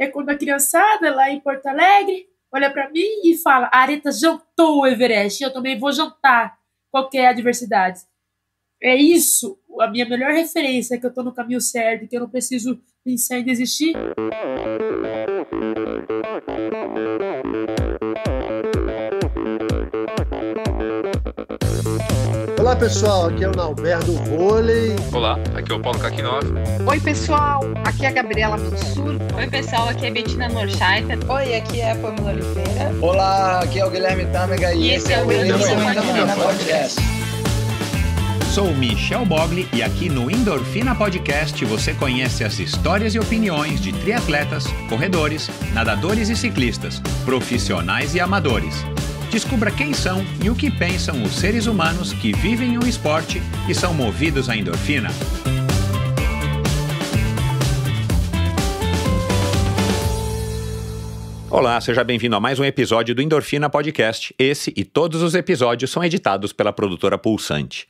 é quando a criançada lá em Porto Alegre olha para mim e fala: a Areta jantou o Everest, eu também vou jantar qualquer adversidade. É isso, a minha melhor referência, que eu tô no caminho certo, que eu não preciso pensar em desistir. Olá pessoal, aqui é o Nalberto do Vôlei. Olá, aqui é o Paulo Kakinoff. Oi pessoal, aqui é a Gabriela Mansur. Oi pessoal, aqui é a Bettina Norscheiter. Oi, aqui é a Pamela Oliveira. Olá, aqui é o Guilherme Tâmega e esse é o Endorfina Podcast. Sou Michel Bogli e aqui no Endorfina Podcast você conhece as histórias e opiniões de triatletas, corredores, nadadores e ciclistas, profissionais e amadores. Descubra quem são e o que pensam os seres humanos que vivem o esporte e são movidos à endorfina. Olá, seja bem-vindo a mais um episódio do Endorfina Podcast. Esse e todos os episódios são editados pela produtora Pulsante.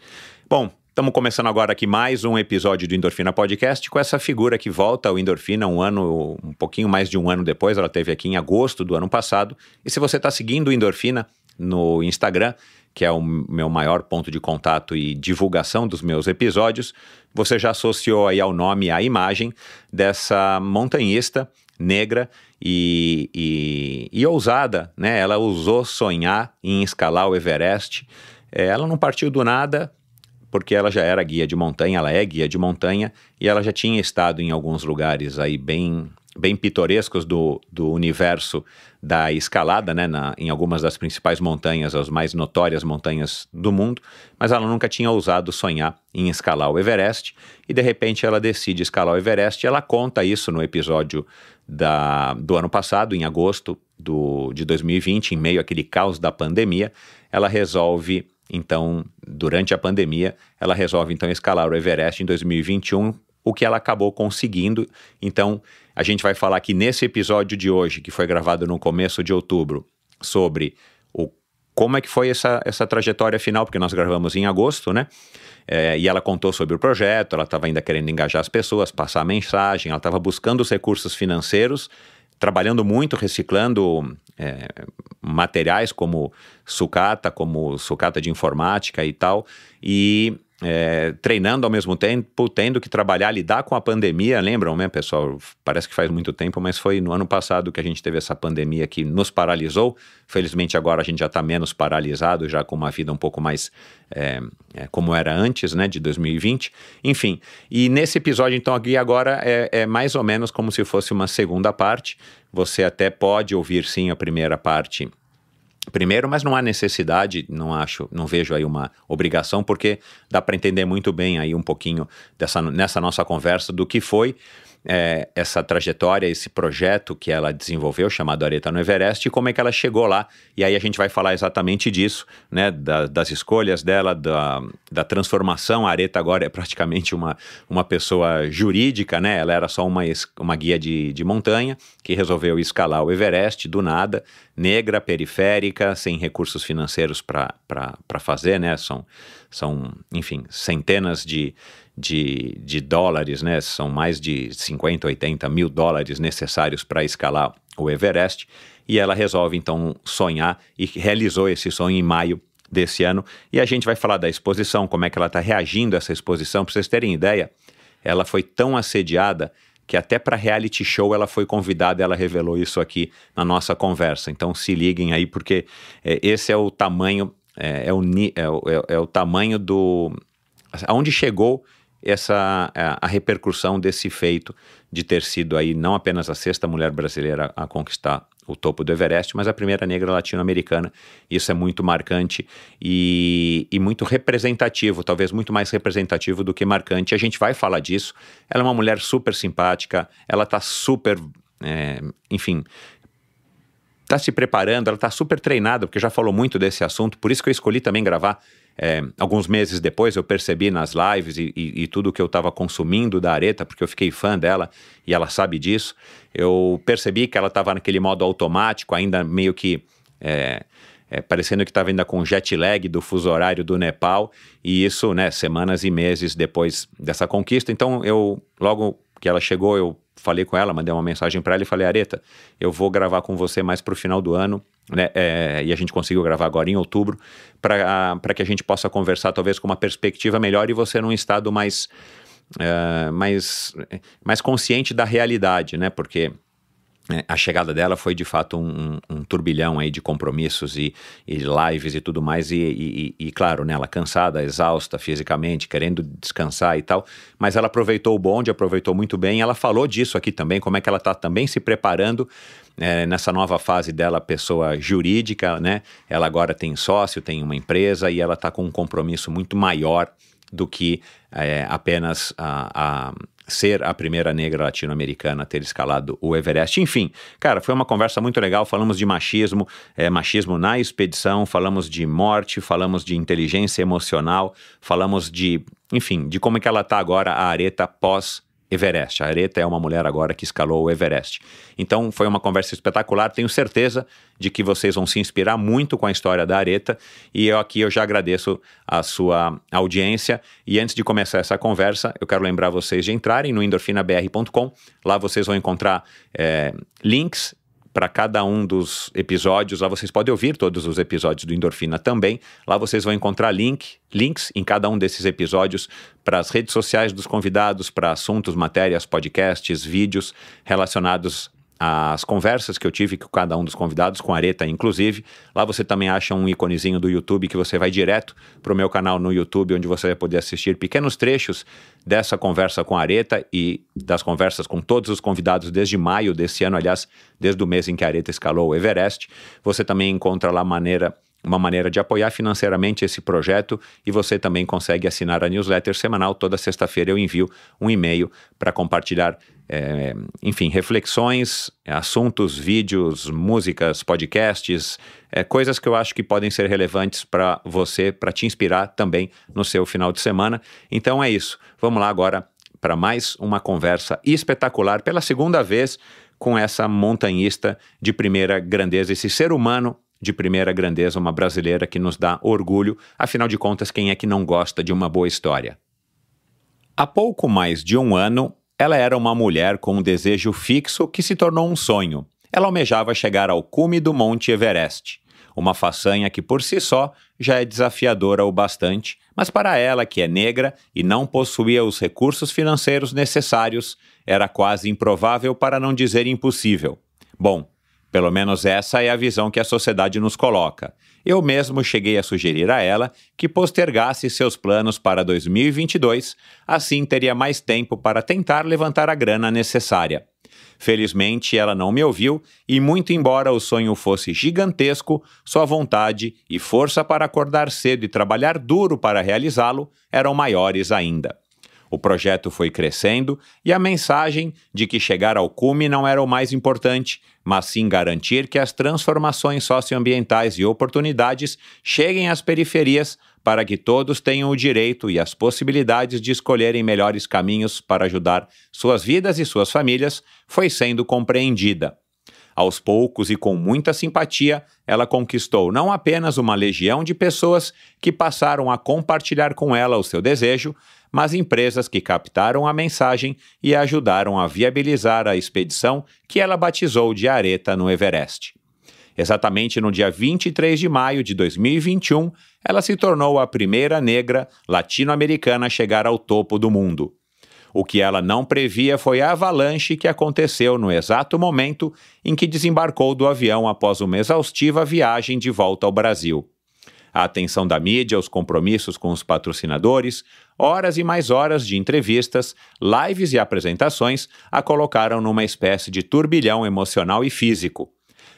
Bom, estamos começando agora aqui mais um episódio do Endorfina Podcast com essa figura que volta ao Endorfina um pouquinho mais de um ano depois. Ela esteve aqui em agosto do ano passado. E se você está seguindo o Endorfina no Instagram, que é o meu maior ponto de contato e divulgação dos meus episódios, você já associou aí ao nome, à imagem dessa montanhista negra e ousada, né? Ela ousou sonhar em escalar o Everest. Ela não partiu do nada, porque ela já era guia de montanha, ela é guia de montanha, e ela já tinha estado em alguns lugares aí bem pitorescos do universo da escalada, né, em algumas das principais montanhas, as mais notórias montanhas do mundo, mas ela nunca tinha ousado sonhar em escalar o Everest, e de repente ela decide escalar o Everest, e ela conta isso no episódio do ano passado, em agosto de 2020, em meio àquele caos da pandemia. Ela resolve, então, durante a pandemia, ela resolve então escalar o Everest em 2021, o que ela acabou conseguindo. Então, a gente vai falar aqui nesse episódio de hoje, que foi gravado no começo de outubro, sobre como é que foi essa trajetória final, porque nós gravamos em agosto, né? E ela contou sobre o projeto, ela estava ainda querendo engajar as pessoas, passar a mensagem, ela estava buscando os recursos financeiros, trabalhando muito, reciclando materiais como sucata de informática e tal, e treinando ao mesmo tempo, tendo que trabalhar, lidar com a pandemia. Lembram, né, pessoal? Parece que faz muito tempo, mas foi no ano passado que a gente teve essa pandemia que nos paralisou. Felizmente agora a gente já está menos paralisado, já com uma vida um pouco mais como era antes, né, de 2020. Enfim, e nesse episódio então aqui agora é mais ou menos como se fosse uma segunda parte. Você até pode ouvir sim a primeira parte primeiro, mas não há necessidade, não vejo aí uma obrigação, porque dá para entender muito bem aí um pouquinho nessa nossa conversa do que foi essa trajetória, esse projeto que ela desenvolveu, chamado Areta no Everest, e como é que ela chegou lá. E aí a gente vai falar exatamente disso, né, das escolhas dela, da transformação. A Areta agora é praticamente uma pessoa jurídica, né? Ela era só uma guia de montanha que resolveu escalar o Everest do nada, negra, periférica, sem recursos financeiros para fazer, né? São, enfim, centenas de dólares, né? São mais de 50, 80 mil dólares necessários para escalar o Everest, e ela resolve então sonhar e realizou esse sonho em maio desse ano. E a gente vai falar da exposição, como é que ela está reagindo a essa exposição. Para vocês terem ideia, ela foi tão assediada que até para reality show ela foi convidada, ela revelou isso aqui na nossa conversa. Então se liguem aí, porque esse é o tamanho, é o tamanho aonde chegou a repercussão desse feito de ter sido aí não apenas a sexta mulher brasileira a conquistar o topo do Everest, mas a primeira negra latino-americana. Isso é muito marcante e muito representativo, talvez muito mais representativo do que marcante. A gente vai falar disso. Ela é uma mulher super simpática, ela está super, enfim, está se preparando, ela está super treinada, porque já falou muito desse assunto, por isso que eu escolhi também gravar. Alguns meses depois eu percebi nas lives e tudo que eu estava consumindo da Areta, porque eu fiquei fã dela e ela sabe disso. Eu percebi que ela estava naquele modo automático, ainda meio que parecendo que estava ainda com jet lag do fuso horário do Nepal, e isso, né, semanas e meses depois dessa conquista. Então logo que ela chegou, eu falei com ela, mandei uma mensagem para ela e falei, Areta, eu vou gravar com você mais pro final do ano, né? E a gente conseguiu gravar agora em outubro, para que a gente possa conversar talvez com uma perspectiva melhor e você num estado mais consciente da realidade, né? Porque a chegada dela foi de fato um turbilhão aí de compromissos e lives e tudo mais e claro, né, ela cansada, exausta fisicamente, querendo descansar e tal, mas ela aproveitou o bonde, aproveitou muito bem. Ela falou disso aqui também, como é que ela está também se preparando nessa nova fase dela, pessoa jurídica, né? Ela agora tem sócio, tem uma empresa e ela está com um compromisso muito maior do que apenas ser a primeira negra latino-americana a ter escalado o Everest. Enfim, cara, foi uma conversa muito legal. Falamos de machismo, machismo na expedição, falamos de morte, falamos de inteligência emocional, falamos de, enfim, de como é que ela tá agora, a Areta pós-Everest. A Areta é uma mulher agora que escalou o Everest. Então foi uma conversa espetacular, tenho certeza de que vocês vão se inspirar muito com a história da Areta e eu já agradeço a sua audiência. E antes de começar essa conversa, eu quero lembrar vocês de entrarem no endorfinabr.com. Lá vocês vão encontrar links para cada um dos episódios. Lá vocês podem ouvir todos os episódios do Endorfina também. Lá vocês vão encontrar links em cada um desses episódios para as redes sociais dos convidados, para assuntos, matérias, podcasts, vídeos relacionados às conversas que eu tive com cada um dos convidados, com a Areta inclusive. Lá você também acha um iconezinho do YouTube que você vai direto para o meu canal no YouTube, onde você vai poder assistir pequenos trechos dessa conversa com a Areta e das conversas com todos os convidados desde maio desse ano, aliás, desde o mês em que a Areta escalou o Everest. Você também encontra lá uma maneira de apoiar financeiramente esse projeto e você também consegue assinar a newsletter semanal. Toda sexta-feira eu envio um e-mail para compartilhar, enfim, reflexões, assuntos, vídeos, músicas, podcasts, coisas que eu acho que podem ser relevantes para você, para te inspirar também no seu final de semana. Então é isso. Vamos lá agora para mais uma conversa espetacular, pela segunda vez, com essa montanhista de primeira grandeza, esse ser humano de primeira grandeza, uma brasileira que nos dá orgulho. Afinal de contas, quem é que não gosta de uma boa história? Há pouco mais de um ano, ela era uma mulher com um desejo fixo que se tornou um sonho. Ela almejava chegar ao cume do Monte Everest, uma façanha que por si só já é desafiadora o bastante, mas para ela, que é negra e não possuía os recursos financeiros necessários, era quase improvável, para não dizer impossível. Bom, pelo menos essa é a visão que a sociedade nos coloca. Eu mesmo cheguei a sugerir a ela que postergasse seus planos para 2022, assim teria mais tempo para tentar levantar a grana necessária. Felizmente, ela não me ouviu e, muito embora o sonho fosse gigantesco, sua vontade e força para acordar cedo e trabalhar duro para realizá-lo eram maiores ainda. O projeto foi crescendo e a mensagem de que chegar ao cume não era o mais importante, mas sim garantir que as transformações socioambientais e oportunidades cheguem às periferias para que todos tenham o direito e as possibilidades de escolherem melhores caminhos para ajudar suas vidas e suas famílias, foi sendo compreendida. Aos poucos e com muita simpatia, ela conquistou não apenas uma legião de pessoas que passaram a compartilhar com ela o seu desejo, mas empresas que captaram a mensagem e a ajudaram a viabilizar a expedição que ela batizou de Areta no Everest. Exatamente no dia 23 de maio de 2021, ela se tornou a primeira negra latino-americana a chegar ao topo do mundo. O que ela não previa foi a avalanche que aconteceu no exato momento em que desembarcou do avião após uma exaustiva viagem de volta ao Brasil. A atenção da mídia, os compromissos com os patrocinadores, horas e mais horas de entrevistas, lives e apresentações a colocaram numa espécie de turbilhão emocional e físico.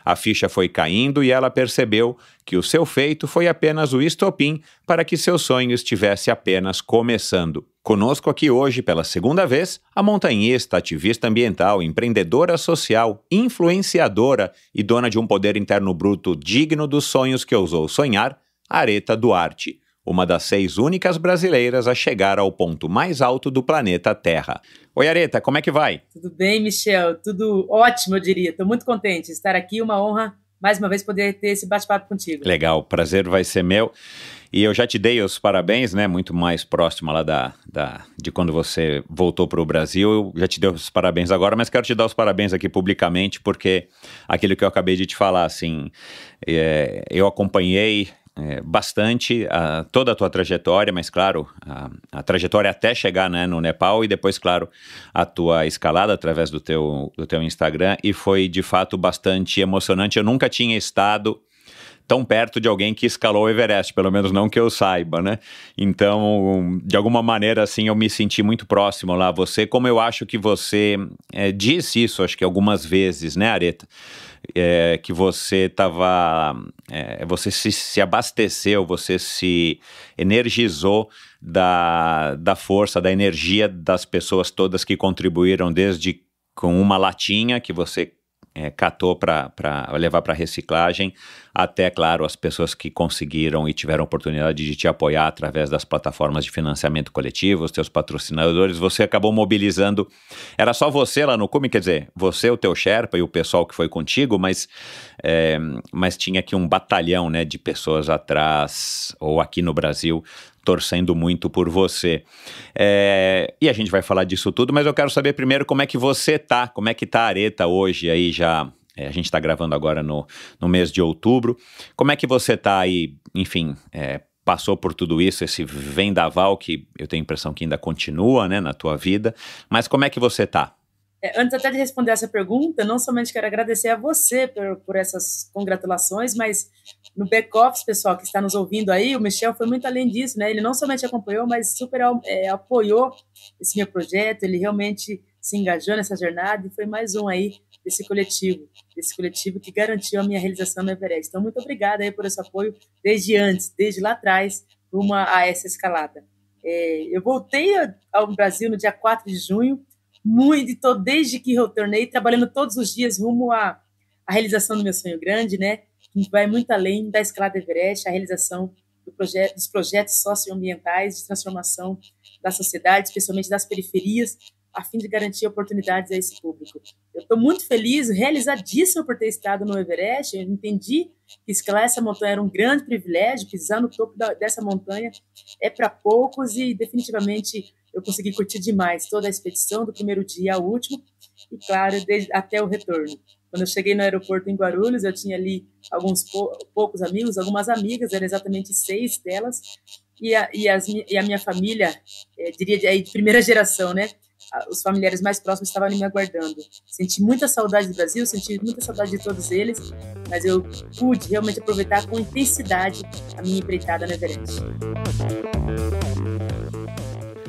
A ficha foi caindo e ela percebeu que o seu feito foi apenas o estopim para que seu sonho estivesse apenas começando. Conosco aqui hoje, pela segunda vez, a montanhista, ativista ambiental, empreendedora social, influenciadora e dona de um poder interno bruto digno dos sonhos que ousou sonhar, Areta Duarte, uma das 6 únicas brasileiras a chegar ao ponto mais alto do planeta Terra. Oi, Areta, como é que vai? Tudo bem, Michel? Tudo ótimo, eu diria. Estou muito contente de estar aqui, uma honra mais uma vez poder ter esse bate-papo contigo. Legal, o prazer vai ser meu. E eu já te dei os parabéns, né? Muito mais próximo lá de quando você voltou para o Brasil. Eu já te dei os parabéns agora, mas quero te dar os parabéns aqui publicamente, porque aquilo que eu acabei de te falar, assim, eu acompanhei bastante toda a tua trajetória, mas claro, a trajetória até chegar, né, no Nepal, e depois, claro, a tua escalada através do teu Instagram, e foi de fato bastante emocionante. Eu nunca tinha estado tão perto de alguém que escalou o Everest, pelo menos não que eu saiba, né? Então, de alguma maneira, assim, eu me senti muito próximo lá a você, como eu acho que você disse isso, acho que algumas vezes, né, Aretha? Que você estava, você se abasteceu, você se energizou da força, da energia das pessoas todas que contribuíram, desde com uma latinha que você catou para levar para reciclagem, até, claro, as pessoas que conseguiram e tiveram oportunidade de te apoiar através das plataformas de financiamento coletivo, os teus patrocinadores. Você acabou mobilizando, era só você lá no cume, quer dizer, você, o teu Sherpa e o pessoal que foi contigo, mas tinha aqui um batalhão, né, de pessoas atrás, ou aqui no Brasil, torcendo muito por você. E a gente vai falar disso tudo, mas eu quero saber primeiro como é que você tá, como é que tá a Aretha hoje aí já, a gente tá gravando agora no mês de outubro, como é que você tá aí, enfim, passou por tudo isso, esse vendaval que eu tenho a impressão que ainda continua, né, na tua vida, mas como é que você tá? Antes até de responder essa pergunta, não somente quero agradecer a você por essas congratulações, mas no back-office, pessoal, que está nos ouvindo aí, o Michel foi muito além disso, né? Ele não somente acompanhou, mas super apoiou esse meu projeto, ele realmente se engajou nessa jornada e foi mais um aí desse coletivo que garantiu a minha realização no Everest. Então, muito obrigada aí por esse apoio desde lá atrás, rumo a essa escalada. Eu voltei ao Brasil no dia 4 de junho, desde que eu retornei, trabalhando todos os dias rumo à realização do meu sonho grande, né? Que vai muito além da escalada Everest, a realização dos projetos socioambientais de transformação da sociedade, especialmente das periferias, a fim de garantir oportunidades a esse público. Eu estou muito feliz, realizadíssima por ter estado no Everest. Eu entendi que escalar essa montanha era um grande privilégio, pisar no topo dessa montanha é para poucos e definitivamente eu consegui curtir demais toda a expedição, do primeiro dia ao último, e claro, até o retorno. Quando eu cheguei no aeroporto em Guarulhos, eu tinha ali alguns poucos amigos, algumas amigas, eram exatamente 6 delas, e a minha família, diria de primeira geração, né? Os familiares mais próximos estavam ali me aguardando. Senti muita saudade do Brasil, senti muita saudade de todos eles, mas eu pude realmente aproveitar com intensidade a minha empreitada no Everest.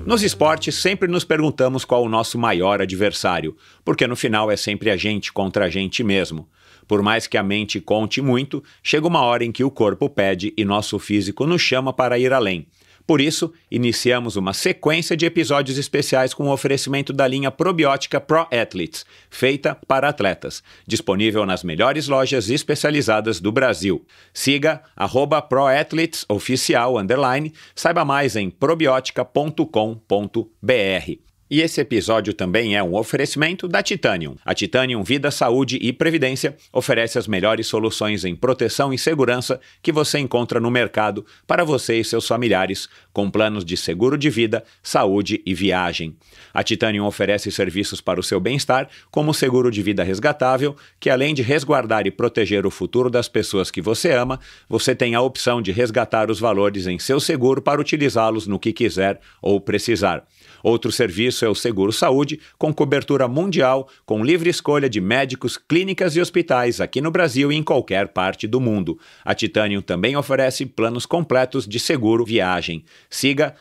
Nos esportes, sempre nos perguntamos qual o nosso maior adversário, porque no final é sempre a gente contra a gente mesmo. Por mais que a mente conte muito, chega uma hora em que o corpo pede e nosso físico nos chama para ir além. Por isso, iniciamos uma sequência de episódios especiais com o oferecimento da linha probiótica Pro Athletes, feita para atletas, disponível nas melhores lojas especializadas do Brasil. Siga @ProAthletesOficial_, saiba mais em probiotica.com.br. E esse episódio também é um oferecimento da Titanium. A Titanium Vida, Saúde e Previdência oferece as melhores soluções em proteção e segurança que você encontra no mercado para você e seus familiares, com planos de seguro de vida, saúde e viagem. A Titanium oferece serviços para o seu bem-estar, como o seguro de vida resgatável, que além de resguardar e proteger o futuro das pessoas que você ama, você tem a opção de resgatar os valores em seu seguro para utilizá-los no que quiser ou precisar. Outro serviço é o Seguro Saúde, com cobertura mundial, com livre escolha de médicos, clínicas e hospitais aqui no Brasil e em qualquer parte do mundo. A Titanium também oferece planos completos de seguro viagem. Siga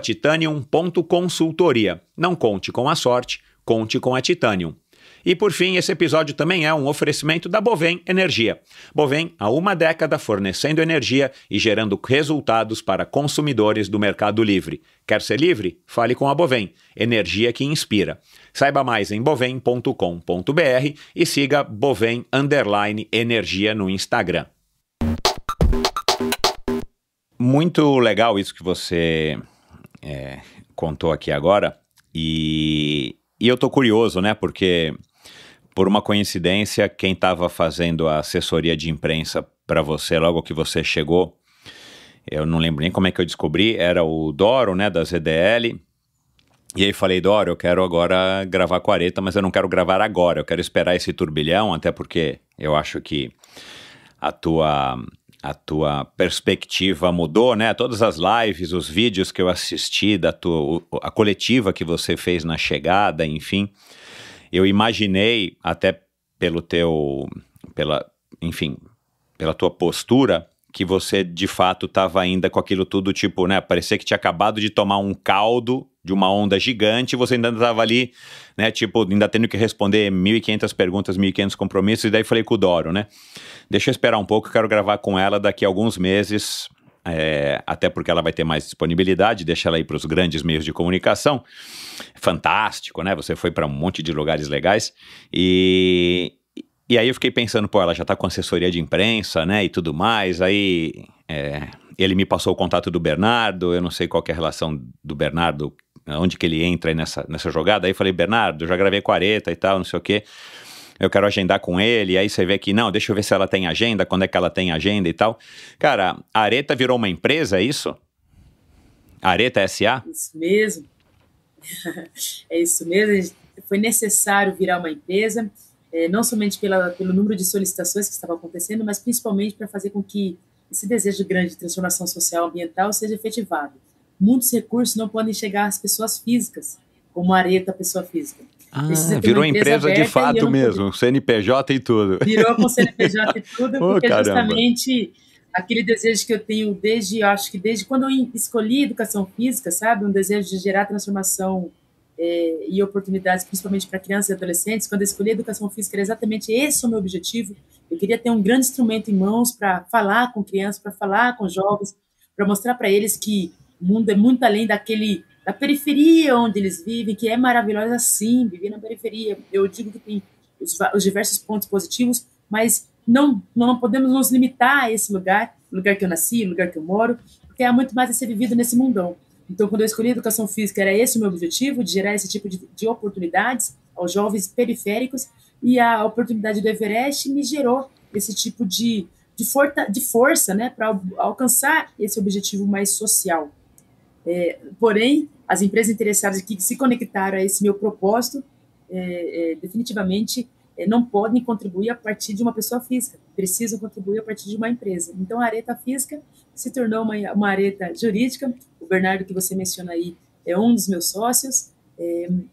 @titanium.consultoria. Não conte com a sorte, conte com a Titanium. E por fim, esse episódio também é um oferecimento da Bovem Energia. Bovem, há uma década fornecendo energia e gerando resultados para consumidores do Mercado Livre. Quer ser livre? Fale com a Bovem, energia que inspira. Saiba mais em bovem.com.br e siga Bovem_energia no Instagram. Muito legal isso que você contou aqui agora, e eu tô curioso, né, porque por uma coincidência, quem estava fazendo a assessoria de imprensa para você logo que você chegou, eu não lembro nem como é que eu descobri, era o Doro, né, da ZDL. E aí falei, Doro, eu quero agora gravar com a Aretha, mas eu não quero gravar agora, eu quero esperar esse turbilhão, até porque eu acho que a tua perspectiva mudou, né? Todas as lives, os vídeos que eu assisti, a coletiva que você fez na chegada, enfim, eu imaginei, até pela tua postura, que você de fato estava ainda com aquilo tudo, tipo, né? Parecia que tinha acabado de tomar um caldo de uma onda gigante, você ainda estava ali, né? Tipo, ainda tendo que responder 1.500 perguntas, 1.500 compromissos, e daí falei com o Doro, né? Deixa eu esperar um pouco, eu quero gravar com ela daqui a alguns meses, até porque ela vai ter mais disponibilidade, deixa ela ir para os grandes meios de comunicação. Fantástico, né? Você foi para um monte de lugares legais, e aí eu fiquei pensando, pô, ela já tá com assessoria de imprensa, né, e tudo mais, aí ele me passou o contato do Bernardo, eu não sei qual que é a relação do Bernardo, onde que ele entra aí nessa jogada, aí eu falei, Bernardo, eu já gravei com a Aretha e tal, não sei o quê, eu quero agendar com ele, e aí você vê que, não, deixa eu ver se ela tem agenda, quando é que ela tem agenda e tal. Cara, a Aretha virou uma empresa, é isso? A Aretha S.A.? Isso mesmo. É isso mesmo, foi necessário virar uma empresa, não somente pelo número de solicitações que estavam acontecendo, mas principalmente para fazer com que esse desejo grande de transformação social e ambiental seja efetivado. Muitos recursos não podem chegar às pessoas físicas, como a Aretha, pessoa física. Virou empresa de fato mesmo, CNPJ e tudo. Virou com CNPJ e tudo, porque justamente aquele desejo que eu tenho acho que desde quando eu escolhi educação física, sabe? Um desejo de gerar transformação e oportunidades, principalmente para crianças e adolescentes. Quando eu escolhi a educação física, era exatamente esse o meu objetivo. Eu queria ter um grande instrumento em mãos para falar com crianças, para falar com jovens, para mostrar para eles que o mundo é muito além da periferia onde eles vivem, que é maravilhosa sim, viver na periferia. Eu digo que tem os diversos pontos positivos, mas não podemos nos limitar a esse lugar, o lugar que eu nasci, o lugar que eu moro, porque há muito mais a ser vivido nesse mundão. Então, quando eu escolhi a educação física, era esse o meu objetivo, de gerar esse tipo de oportunidades aos jovens periféricos, e a oportunidade do Everest me gerou esse tipo de força, né, para alcançar esse objetivo mais social. Porém, as empresas interessadas que se conectaram a esse meu propósito, definitivamente não podem contribuir a partir de uma pessoa física, precisam contribuir a partir de uma empresa. Então, a Aretha Física se tornou uma Aretha jurídica. O Bernardo, que você menciona aí, é um dos meus sócios,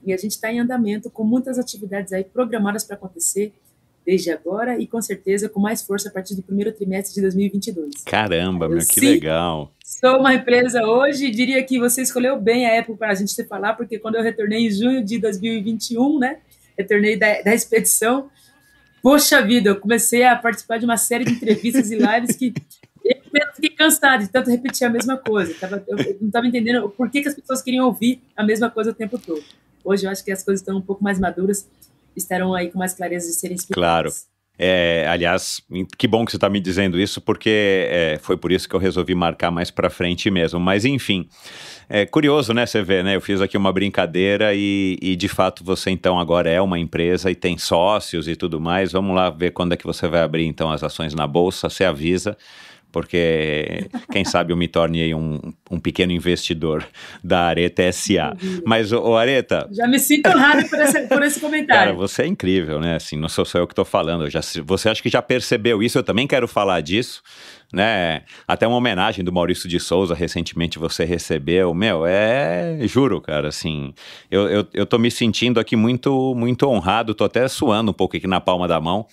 e a gente está em andamento com muitas atividades aí programadas para acontecer desde agora e, com certeza, com mais força a partir do primeiro trimestre de 2022. Caramba, meu, que legal! Sou uma empresa hoje, diria que você escolheu bem a época para a gente se falar, porque quando eu retornei em junho de 2021, né, retornei da expedição, poxa vida, eu comecei a participar de uma série de entrevistas e lives que eu fiquei cansado de tanto repetir a mesma coisa. Eu não estava entendendo por que as pessoas queriam ouvir a mesma coisa o tempo todo. Hoje eu acho que as coisas estão um pouco mais maduras, estarão aí com mais clareza de serem explicadas. Claro. Aliás, que bom que você está me dizendo isso, porque foi por isso que eu resolvi marcar mais para frente mesmo. Mas enfim, é curioso, né, você vê, né? Eu fiz aqui uma brincadeira e de fato você então agora é uma empresa e tem sócios e tudo mais. Vamos lá ver quando é que você vai abrir então as ações na bolsa, você avisa, porque quem sabe eu me torne aí um pequeno investidor da Aretha S.A. Mas, Aretha... Já me sinto honrado por esse comentário. Cara, você é incrível, né? Assim, não sou só eu que estou falando. Você acha que já percebeu isso? Eu também quero falar disso, né? Até uma homenagem do Maurício de Souza, recentemente você recebeu. Meu, juro, cara, assim, eu tô me sentindo aqui muito, muito honrado, tô até suando um pouco aqui na palma da mão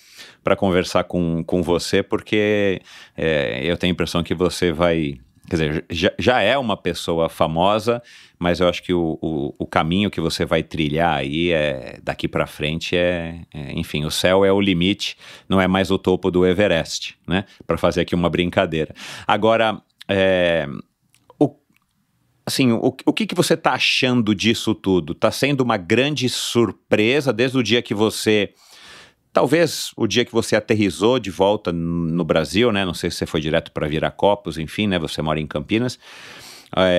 para conversar com você, porque eu tenho a impressão que você vai... Quer dizer, já é uma pessoa famosa, mas eu acho que o caminho que você vai trilhar aí daqui para frente enfim, o céu é o limite, não é mais o topo do Everest, né? Para fazer aqui uma brincadeira. Agora, o que você está achando disso tudo? Está sendo uma grande surpresa desde o dia que você... Talvez o dia que você aterrissou de volta no Brasil, né? Não sei se você foi direto para Viracopos, enfim, né? Você mora em Campinas.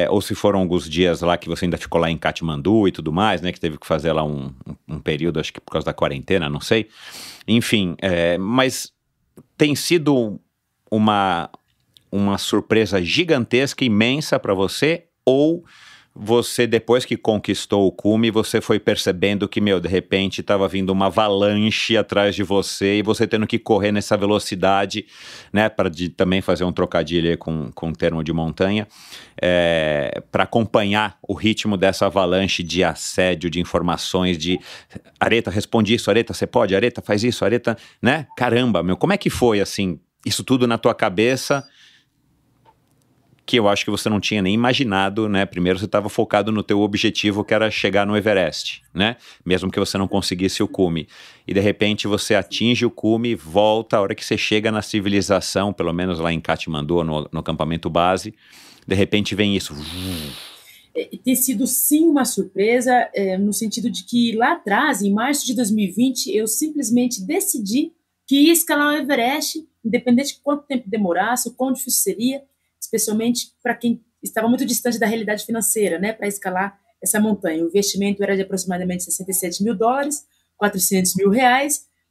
ou se foram alguns dias lá que você ainda ficou lá em Katmandu e tudo mais, né, que teve que fazer lá um período, acho que por causa da quarentena, não sei. Enfim, mas tem sido uma surpresa gigantesca, imensa para você, ou você, depois que conquistou o cume, você foi percebendo que, de repente estava vindo uma avalanche atrás de você e você tendo que correr nessa velocidade, né, para também fazer um trocadilho aí com o termo de montanha, para acompanhar o ritmo dessa avalanche de assédio, de informações, de Aretha, responde isso, Aretha, você pode, Aretha, faz isso, Aretha, né? Caramba, como é que foi, assim, isso tudo na tua cabeça, que eu acho que você não tinha nem imaginado, né? Primeiro você estava focado no teu objetivo, que era chegar no Everest, né? Mesmo que você não conseguisse o cume. E de repente você atinge o cume, volta, a hora que você chega na civilização, pelo menos lá em Katmandu, no acampamento base, de repente vem isso. Tem sido sim uma surpresa, no sentido de que lá atrás, em março de 2020, eu simplesmente decidi que ia escalar o Everest, independente de quanto tempo demorasse, o quão difícil seria, especialmente para quem estava muito distante da realidade financeira, né, para escalar essa montanha. O investimento era de aproximadamente $67 mil, R$400 mil.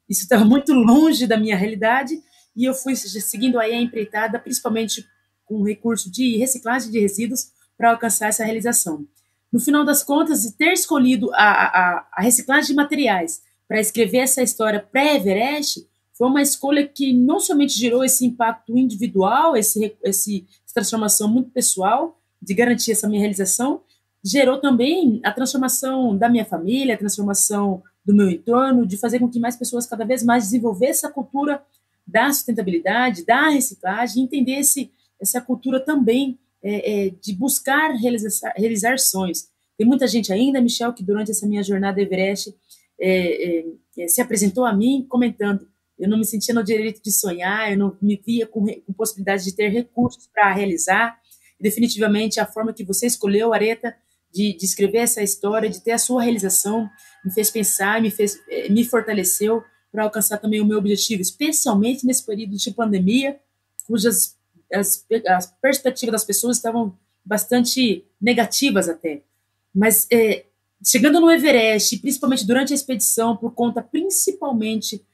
Isso estava muito longe da minha realidade e eu fui seguindo aí a empreitada, principalmente com recurso de reciclagem de resíduos para alcançar essa realização. No final das contas, ter escolhido a reciclagem de materiais para escrever essa história pré-Everest foi uma escolha que não somente gerou esse impacto individual, essa transformação muito pessoal, de garantir essa minha realização, gerou também a transformação da minha família, a transformação do meu entorno, de fazer com que mais pessoas cada vez mais desenvolvessem a cultura da sustentabilidade, da reciclagem, entender essa cultura também de buscar realizar sonhos. Tem muita gente ainda, Michel, que durante essa minha jornada Everest se apresentou a mim comentando: eu não me sentia no direito de sonhar, eu não me via com possibilidade de ter recursos para realizar. E definitivamente a forma que você escolheu, Aretha, de escrever essa história, de ter a sua realização, me fez pensar, me fortaleceu para alcançar também o meu objetivo, especialmente nesse período de pandemia, cujas as perspectivas das pessoas estavam bastante negativas até. Mas chegando no Everest, principalmente durante a expedição, por conta principalmente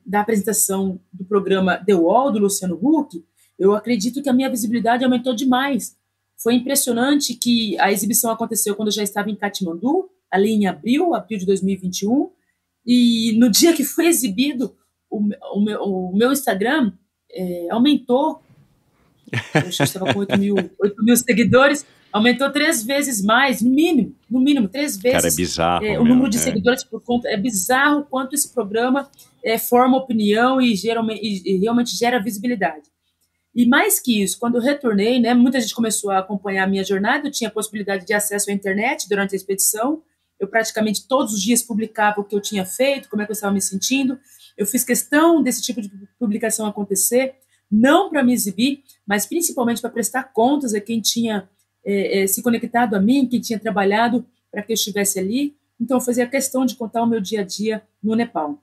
da apresentação do programa The Wall, do Luciano Huck, eu acredito que a minha visibilidade aumentou demais. Foi impressionante que a exibição aconteceu quando eu já estava em Katmandu, ali em abril de 2021, e no dia que foi exibido, o meu Instagram aumentou. Eu estava com 8 mil seguidores, aumentou 3 vezes mais, no mínimo 3 vezes. Cara, é bizarro. O número de seguidores por conta. É bizarro quanto esse programa forma opinião e realmente gera visibilidade. E mais que isso, quando eu retornei, né, muita gente começou a acompanhar a minha jornada, eu tinha a possibilidade de acesso à internet durante a expedição, eu praticamente todos os dias publicava o que eu tinha feito, como é que eu estava me sentindo, eu fiz questão desse tipo de publicação acontecer, não para me exibir, mas principalmente para prestar contas a quem tinha se conectado a mim, quem tinha trabalhado para que eu estivesse ali. Então eu fazia questão de contar o meu dia a dia no Nepal.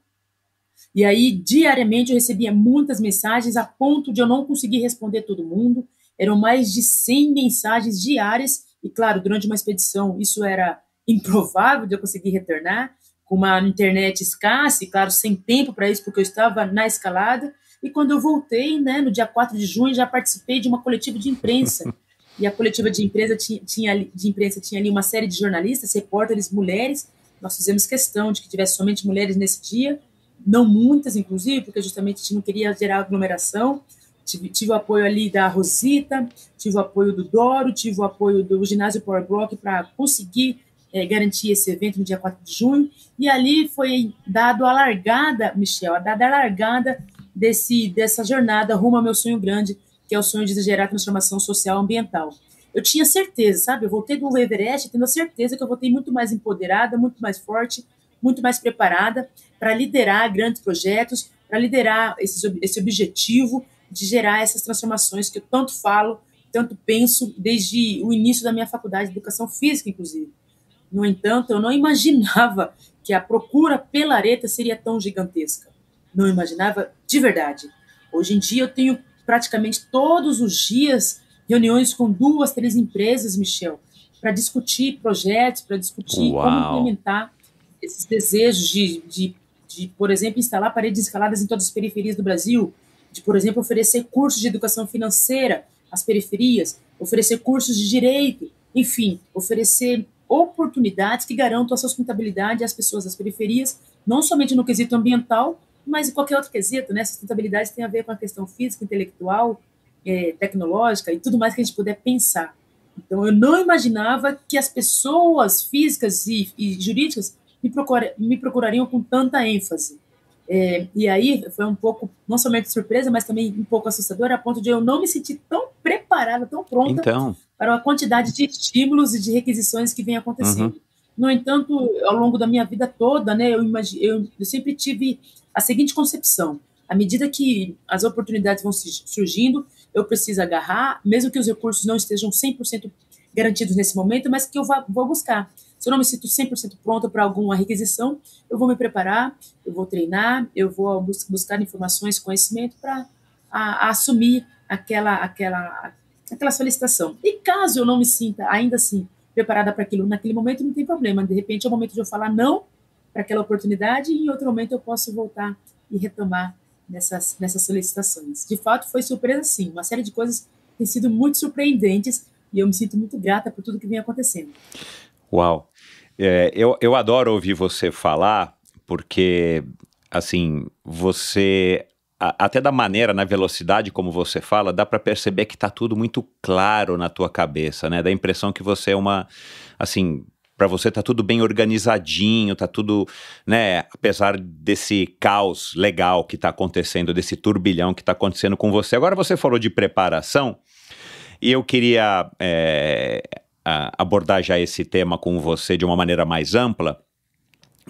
E aí, diariamente, eu recebia muitas mensagens a ponto de eu não conseguir responder todo mundo. Eram mais de 100 mensagens diárias. E, claro, durante uma expedição, isso era improvável de eu conseguir retornar, com uma internet escassa e, claro, sem tempo para isso, porque eu estava na escalada. E quando eu voltei, né, no dia 4 de junho, já participei de uma coletiva de imprensa. E a coletiva de imprensa tinha ali uma série de jornalistas, repórteres, mulheres. Nós fizemos questão de que tivesse somente mulheres nesse dia, não muitas, inclusive, porque justamente a gente não queria gerar aglomeração. Tive o apoio ali da Rosita, tive o apoio do Doro, tive o apoio do ginásio Power Block para conseguir garantir esse evento no dia 4 de junho. E ali foi dado a largada, Michel, dessa jornada rumo ao meu sonho grande, que é o sonho de gerar transformação social ambiental. Eu tinha certeza, sabe? Eu voltei do Everest tendo a certeza que eu voltei muito mais empoderada, muito mais forte, muito mais preparada para liderar grandes projetos, para liderar esse objetivo de gerar essas transformações que eu tanto falo, tanto penso, desde o início da minha faculdade de Educação Física, inclusive. No entanto, eu não imaginava que a procura pela Aretha seria tão gigantesca. Não imaginava de verdade. Hoje em dia, eu tenho praticamente todos os dias reuniões com 2, 3 empresas, Michel, para discutir projetos, para discutir como implementar esses desejos de, por exemplo, instalar paredes escaladas em todas as periferias do Brasil, de, por exemplo, oferecer cursos de educação financeira às periferias, oferecer cursos de direito, enfim, oferecer oportunidades que garantam a sustentabilidade às pessoas das periferias, não somente no quesito ambiental, mas em qualquer outro quesito, né? Sustentabilidade tem a ver com a questão física, intelectual, tecnológica e tudo mais que a gente puder pensar. Então, eu não imaginava que as pessoas físicas e jurídicas me procurariam com tanta ênfase. E aí foi um pouco, não somente surpresa, mas também um pouco assustador, a ponto de eu não me sentir tão preparada, tão pronta para a quantidade de estímulos e de requisições que vem acontecendo. No entanto, ao longo da minha vida toda, né, eu sempre tive a seguinte concepção: à medida que as oportunidades vão surgindo, eu preciso agarrar, mesmo que os recursos não estejam 100% garantidos nesse momento, mas que eu vou buscar. Se eu não me sinto 100% pronta para alguma requisição, eu vou me preparar, eu vou treinar, eu vou buscar informações, conhecimento para assumir aquela solicitação. E caso eu não me sinta ainda assim preparada para aquilo naquele momento, não tem problema. De repente é o momento de eu falar não para aquela oportunidade e em outro momento eu posso voltar e retomar nessas solicitações. De fato, foi surpresa, sim. Uma série de coisas têm sido muito surpreendentes e eu me sinto muito grata por tudo que vem acontecendo. Uau! Eu adoro ouvir você falar, porque, assim, você, até da maneira, na velocidade como você fala, dá para perceber que está tudo muito claro na tua cabeça, né? Dá a impressão que você é uma, assim, para você tá tudo bem organizadinho, tá tudo, né, apesar desse caos legal que está acontecendo, desse turbilhão que está acontecendo com você. Agora você falou de preparação, e eu queria abordar já esse tema com você de uma maneira mais ampla.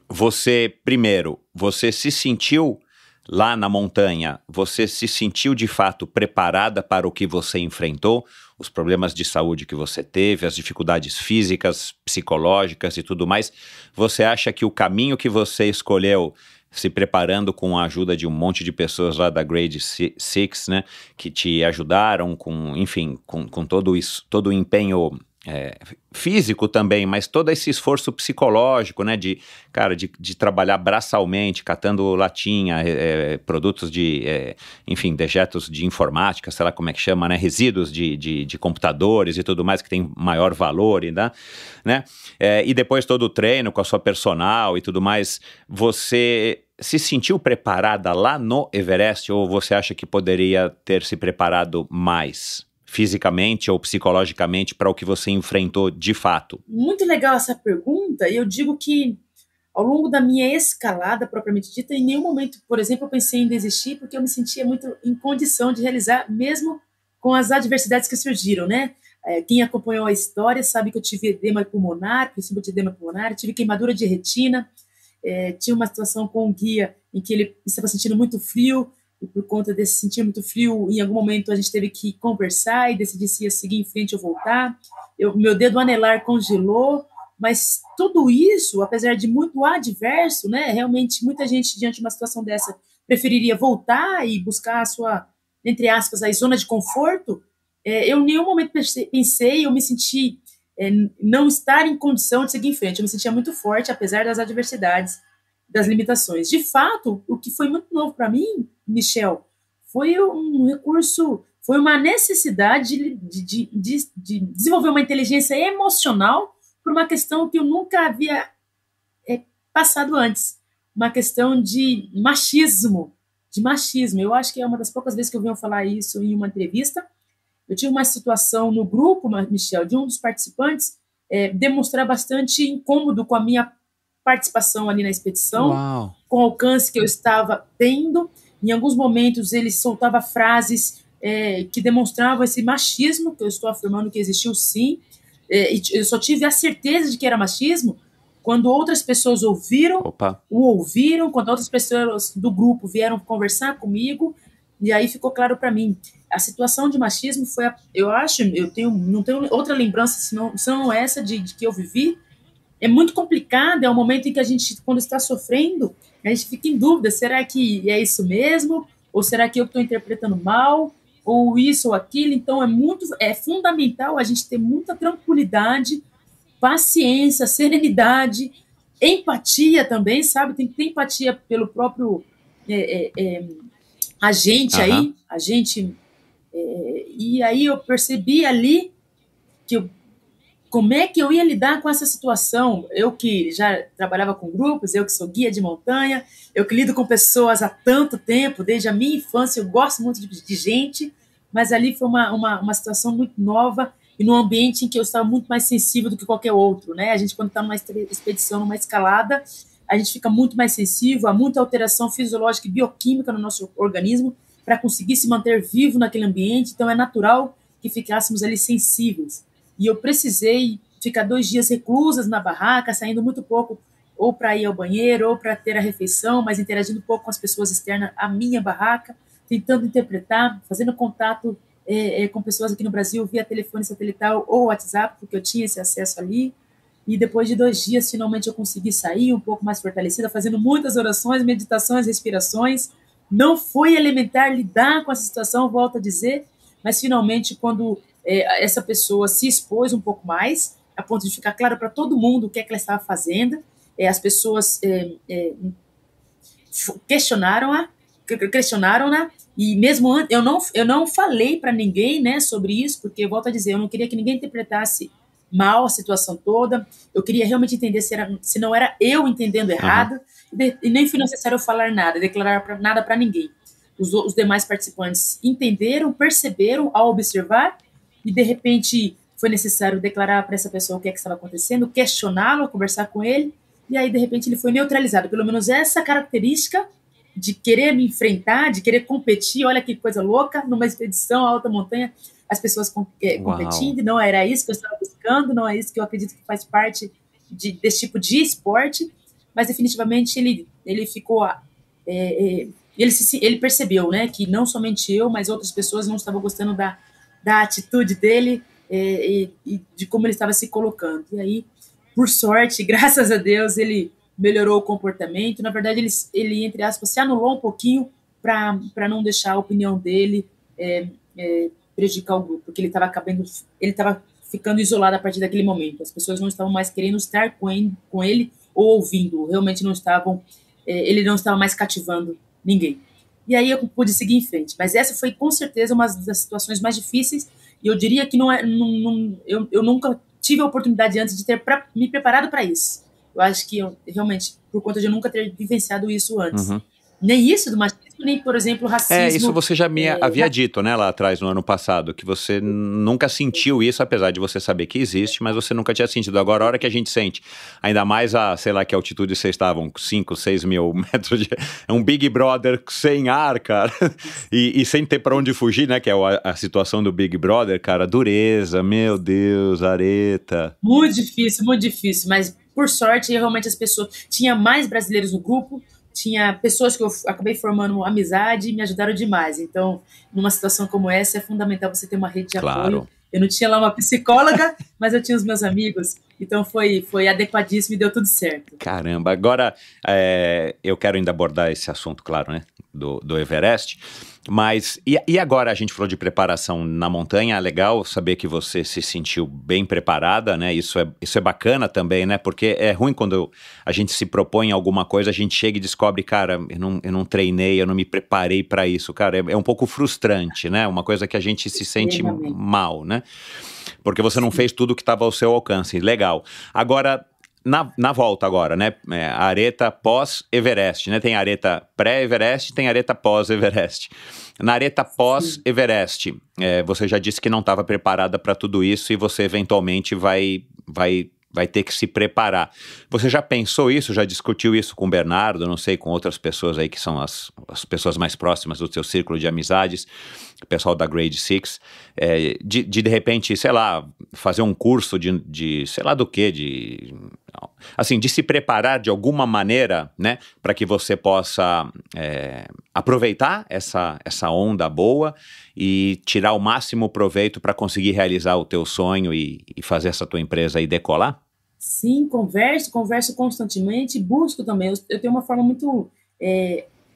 Você, primeiro, você se sentiu lá na montanha, você se sentiu de fato preparada para o que você enfrentou, os problemas de saúde que você teve, as dificuldades físicas, psicológicas e tudo mais? Você acha que o caminho que você escolheu, se preparando com a ajuda de um monte de pessoas lá da Grade 6, né, que te ajudaram com, enfim, com todo isso, todo o empenho físico também, mas todo esse esforço psicológico, né, de trabalhar braçalmente, catando latinha, produtos enfim, dejetos de informática, sei lá como é que chama, né, resíduos de computadores e tudo mais que tem maior valor, né, e depois todo o treino com a sua personal e tudo mais. Você se sentiu preparada lá no Everest ou você acha que poderia ter se preparado mais? Fisicamente ou psicologicamente para o que você enfrentou de fato? Muito legal essa pergunta, e eu digo que ao longo da minha escalada propriamente dita, em nenhum momento, por exemplo, eu pensei em desistir, porque eu me sentia muito em condição de realizar, mesmo com as adversidades que surgiram, né? Quem acompanhou a história sabe que eu tive edema pulmonar, princípio de edema pulmonar, tive queimadura de retina, tinha uma situação com um guia em que ele estava sentindo muito frio, e por conta desse sentir muito frio, em algum momento a gente teve que conversar e decidir se ia seguir em frente ou voltar. Meu dedo anelar congelou, mas tudo isso, apesar de muito adverso, né, realmente muita gente diante de uma situação dessa preferiria voltar e buscar a sua, entre aspas, a zona de conforto. Eu em nenhum momento pensei, eu me senti não estar em condição de seguir em frente. Eu me sentia muito forte, apesar das adversidades, das limitações. De fato, o que foi muito novo para mim, Michel, foi um recurso, foi uma necessidade de desenvolver uma inteligência emocional por uma questão que eu nunca havia passado antes, uma questão de machismo. Eu acho que é uma das poucas vezes que eu venho falar isso em uma entrevista. Eu tive uma situação no grupo, Michel, de um dos participantes demonstrar bastante incômodo com a minha participação ali na expedição. Uau. Com o alcance que eu estava tendo. Em alguns momentos ele soltava frases que demonstravam esse machismo, que eu estou afirmando que existiu sim, e eu só tive a certeza de que era machismo quando outras pessoas o ouviram, quando outras pessoas do grupo vieram conversar comigo, e aí ficou claro para mim. A situação de machismo foi, não tenho outra lembrança senão essa de que eu vivi. É muito complicado, é um momento em que a gente, quando está sofrendo, a gente fica em dúvida, será que é isso mesmo? Ou será que eu estou interpretando mal? ou isso ou aquilo. Então é fundamental a gente ter muita tranquilidade, paciência, serenidade, empatia também, sabe? Tem que ter empatia pelo próprio agente aí, e aí eu percebi ali como é que eu ia lidar com essa situação. Eu que já trabalhava com grupos, eu que sou guia de montanha, eu que lido com pessoas há tanto tempo, desde a minha infância, eu gosto muito de gente, mas ali foi uma situação muito nova e num ambiente em que eu estava muito mais sensível do que qualquer outro, né? A gente, quando está numa expedição, numa escalada, a gente fica muito mais sensível, há muita alteração fisiológica e bioquímica no nosso organismo para conseguir se manter vivo naquele ambiente, então é natural que ficássemos ali sensíveis. E eu precisei ficar 2 dias reclusas na barraca, saindo muito pouco, ou para ir ao banheiro, ou para ter a refeição, mas interagindo pouco com as pessoas externas à minha barraca, tentando interpretar, fazendo contato com pessoas aqui no Brasil via telefone satelital ou WhatsApp, porque eu tinha esse acesso ali. E depois de 2 dias, finalmente eu consegui sair um pouco mais fortalecida, fazendo muitas orações, meditações, respirações. Não foi elementar lidar com essa situação, volto a dizer, mas finalmente quando essa pessoa se expôs um pouco mais, a ponto de ficar claro para todo mundo o que é que ela estava fazendo, as pessoas questionaram-na, e mesmo antes, eu não falei para ninguém, né, sobre isso, porque, volto a dizer, eu não queria que ninguém interpretasse mal a situação toda, eu queria realmente entender se não era eu entendendo errado, e nem foi necessário eu falar nada, declarar nada para ninguém. Os demais participantes entenderam, perceberam ao observar, e de repente foi necessário declarar para essa pessoa o que é que estava acontecendo, questioná-lo, conversar com ele, e aí de repente ele foi neutralizado. Pelo menos essa característica de querer me enfrentar, de querer competir, olha que coisa louca, numa expedição à alta montanha, as pessoas competindo, não era isso que eu estava buscando, não é isso que eu acredito que faz parte desse tipo de esporte, mas definitivamente ele ficou... Ele percebeu, né, que não somente eu, mas outras pessoas não estavam gostando da atitude dele e de como ele estava se colocando. E aí, por sorte, graças a Deus, ele melhorou o comportamento. Na verdade, ele entre aspas, se anulou um pouquinho para não deixar a opinião dele prejudicar o grupo, porque ele estava ficando isolado a partir daquele momento. As pessoas não estavam mais querendo estar com ele ou ouvindo, realmente não estavam, ele não estava mais cativando ninguém. E aí eu pude seguir em frente. Mas essa foi, com certeza, uma das situações mais difíceis, e eu diria que eu nunca tive a oportunidade antes de ter me preparado para isso. Eu acho que, realmente, por conta de eu nunca ter vivenciado isso antes. Nem isso do machismo, nem, por exemplo, racismo. Isso você já me havia dito, né, lá atrás, no ano passado, que você nunca sentiu isso, apesar de você saber que existe, mas você nunca tinha sentido. Agora, a hora que a gente sente, ainda mais sei lá, que altitude vocês estavam, 5, 6 mil metros, é um Big Brother sem ar, cara, e sem ter pra onde fugir, né, que é a situação do Big Brother, cara, dureza, meu Deus, areta. Muito difícil, mas, por sorte, realmente as pessoas... Tinha mais brasileiros no grupo, tinha pessoas que eu acabei formando amizade e me ajudaram demais. Então, numa situação como essa, é fundamental você ter uma rede de apoio. Eu não tinha lá uma psicóloga, mas eu tinha os meus amigos. Então, foi adequadíssimo e deu tudo certo. Caramba, agora eu quero ainda abordar esse assunto, claro, né, do Everest. Mas, e agora a gente falou de preparação na montanha, é legal saber que você se sentiu bem preparada, né, isso é bacana também, né, porque é ruim quando a gente se propõe alguma coisa, a gente chega e descobre, cara, eu não treinei, eu não me preparei para isso, cara, é um pouco frustrante, né, uma coisa que a gente se sente mal, né, porque você não fez tudo que estava ao seu alcance, legal. Agora... Na volta agora, né, a areta pós-Everest, né, tem areta pré-Everest, tem areta pós-Everest. Na areta pós-Everest, você já disse que não estava preparada para tudo isso e você eventualmente vai ter que se preparar. Você já pensou isso, já discutiu isso com o Bernardo, não sei, com outras pessoas aí que são as pessoas mais próximas do seu círculo de amizades, o pessoal da Grade 6, de repente, sei lá, fazer um curso de sei lá do que, assim, de se preparar de alguma maneira, né, para que você possa aproveitar essa onda boa e tirar o máximo proveito para conseguir realizar o teu sonho e fazer essa tua empresa aí decolar? Sim, converso constantemente, busco também. Eu tenho uma forma muito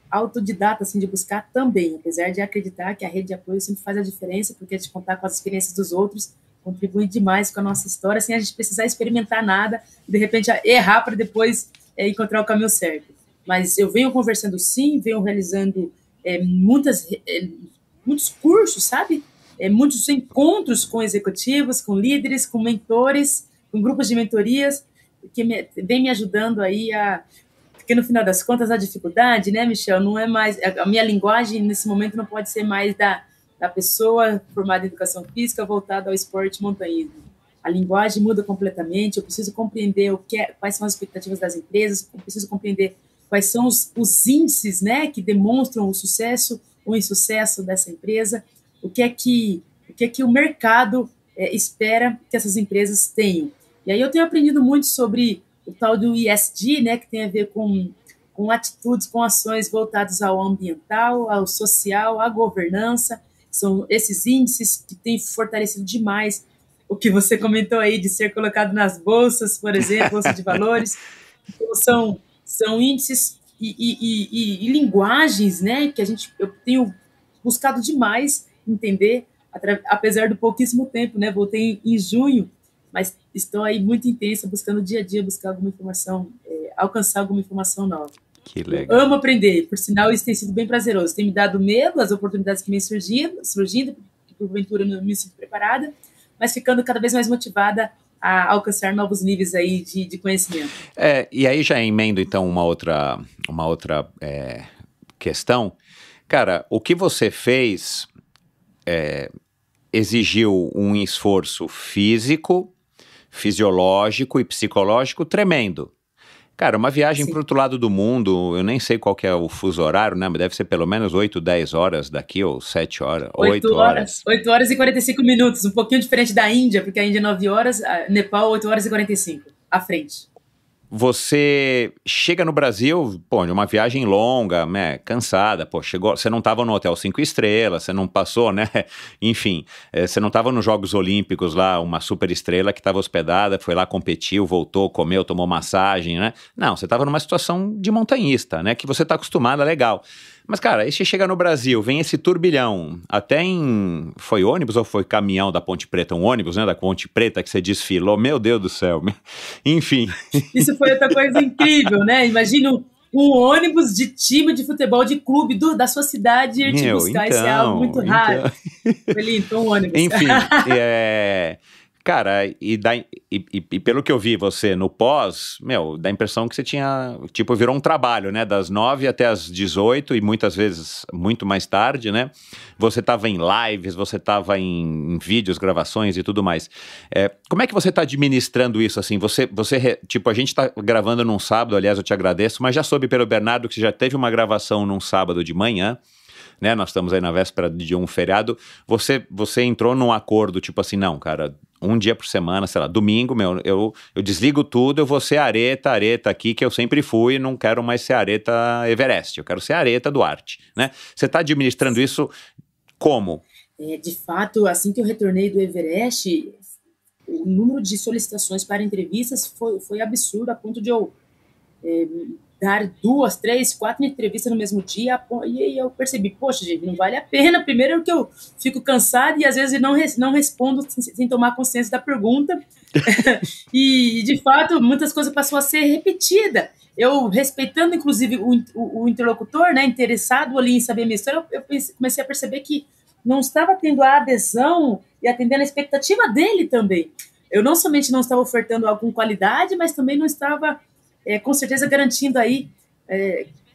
autodidata, assim, de buscar também, apesar de acreditar que a rede de apoio sempre faz a diferença, porque de contar com as experiências dos outros contribui demais com a nossa história, sem a gente precisar experimentar nada, e de repente errar para depois encontrar o caminho certo. Mas eu venho conversando sim, venho realizando muitos cursos, sabe? Muitos encontros com executivos, com líderes, com mentores, com grupos de mentorias, que vem me ajudando aí porque no final das contas a dificuldade, né, Michel, não é mais, a minha linguagem nesse momento não pode ser mais da pessoa formada em educação física voltada ao esporte montanhismo. A linguagem muda completamente, eu preciso compreender quais são as expectativas das empresas, eu preciso compreender quais são os índices, né, que demonstram o sucesso ou insucesso dessa empresa, o que é que o mercado espera que essas empresas tenham. E aí eu tenho aprendido muito sobre o tal do ESG, né, que tem a ver com atitudes, com ações voltadas ao ambiental, ao social, à governança. São esses índices que têm fortalecido demais o que você comentou aí de ser colocado nas bolsas, por exemplo, bolsa de valores. Então, são índices e linguagens, né, que eu tenho buscado demais entender, apesar do pouquíssimo tempo, né, voltei em junho, mas estou aí muito intensa, buscando dia a dia, buscar alguma informação, alcançar alguma informação nova. Que legal. Eu amo aprender, por sinal isso tem sido bem prazeroso, tem me dado medo, as oportunidades que vêm surgindo, porventura eu não me sinto preparada, mas ficando cada vez mais motivada a alcançar novos níveis aí de conhecimento. E aí já emendo então uma outra questão. Cara, o que você fez exigiu um esforço físico, fisiológico e psicológico tremendo. Cara, uma viagem para o outro lado do mundo, eu nem sei qual que é o fuso horário, né? Mas deve ser pelo menos 8, 10 horas daqui, ou 7 horas, 8 horas. 8 horas e 45 minutos, um pouquinho diferente da Índia, porque a Índia é 9 horas, Nepal 8 horas e 45, à frente. Você chega no Brasil, pô, de uma viagem longa, né, cansada, pô, chegou, você não estava no Hotel 5 Estrelas, você não passou, né, enfim, você não estava nos Jogos Olímpicos lá, uma super estrela que estava hospedada, foi lá, competiu, voltou, comeu, tomou massagem, né, não, você estava numa situação de montanhista, né, que você está acostumado, é legal. Mas, cara, aí você chega no Brasil, vem esse turbilhão, foi ônibus ou foi caminhão da Ponte Preta? Um ônibus, né, da Ponte Preta que você desfilou, meu Deus do céu, enfim. Isso foi outra coisa incrível, né, imagina um ônibus de time de futebol, de clube da sua cidade ir te buscar, isso é algo muito raro. Foi lindo, um ônibus. Enfim, cara, e pelo que eu vi você no pós, dá a impressão que você tinha, tipo, virou um trabalho, né, das 9 até as 18 e muitas vezes muito mais tarde, né, você estava em lives, você estava em vídeos, gravações e tudo mais. Como é que você está administrando isso, assim, tipo, a gente está gravando num sábado, aliás, eu te agradeço, mas já soube pelo Bernardo que você já teve uma gravação num sábado de manhã, né, nós estamos aí na véspera de um feriado, você entrou num acordo, tipo assim, não, cara, um dia por semana, sei lá, domingo, eu desligo tudo, eu vou ser areta aqui, que eu sempre fui, não quero mais ser areta Everest, eu quero ser areta Duarte, né? Você está administrando isso como? De fato, assim que eu retornei do Everest, o número de solicitações para entrevistas foi absurdo, a ponto de eu dar 2, 3, 4 entrevistas no mesmo dia, e aí eu percebi, poxa, gente, não vale a pena. Primeiro que eu fico cansada e às vezes não respondo sem tomar consciência da pergunta, e de fato muitas coisas passou a ser repetida. Eu, respeitando inclusive o interlocutor, né, interessado ali em saber a minha história, eu comecei a perceber que não estava tendo a adesão e atendendo a expectativa dele também. Eu não somente não estava ofertando algo com qualidade, mas também não estava com certeza garantindo aí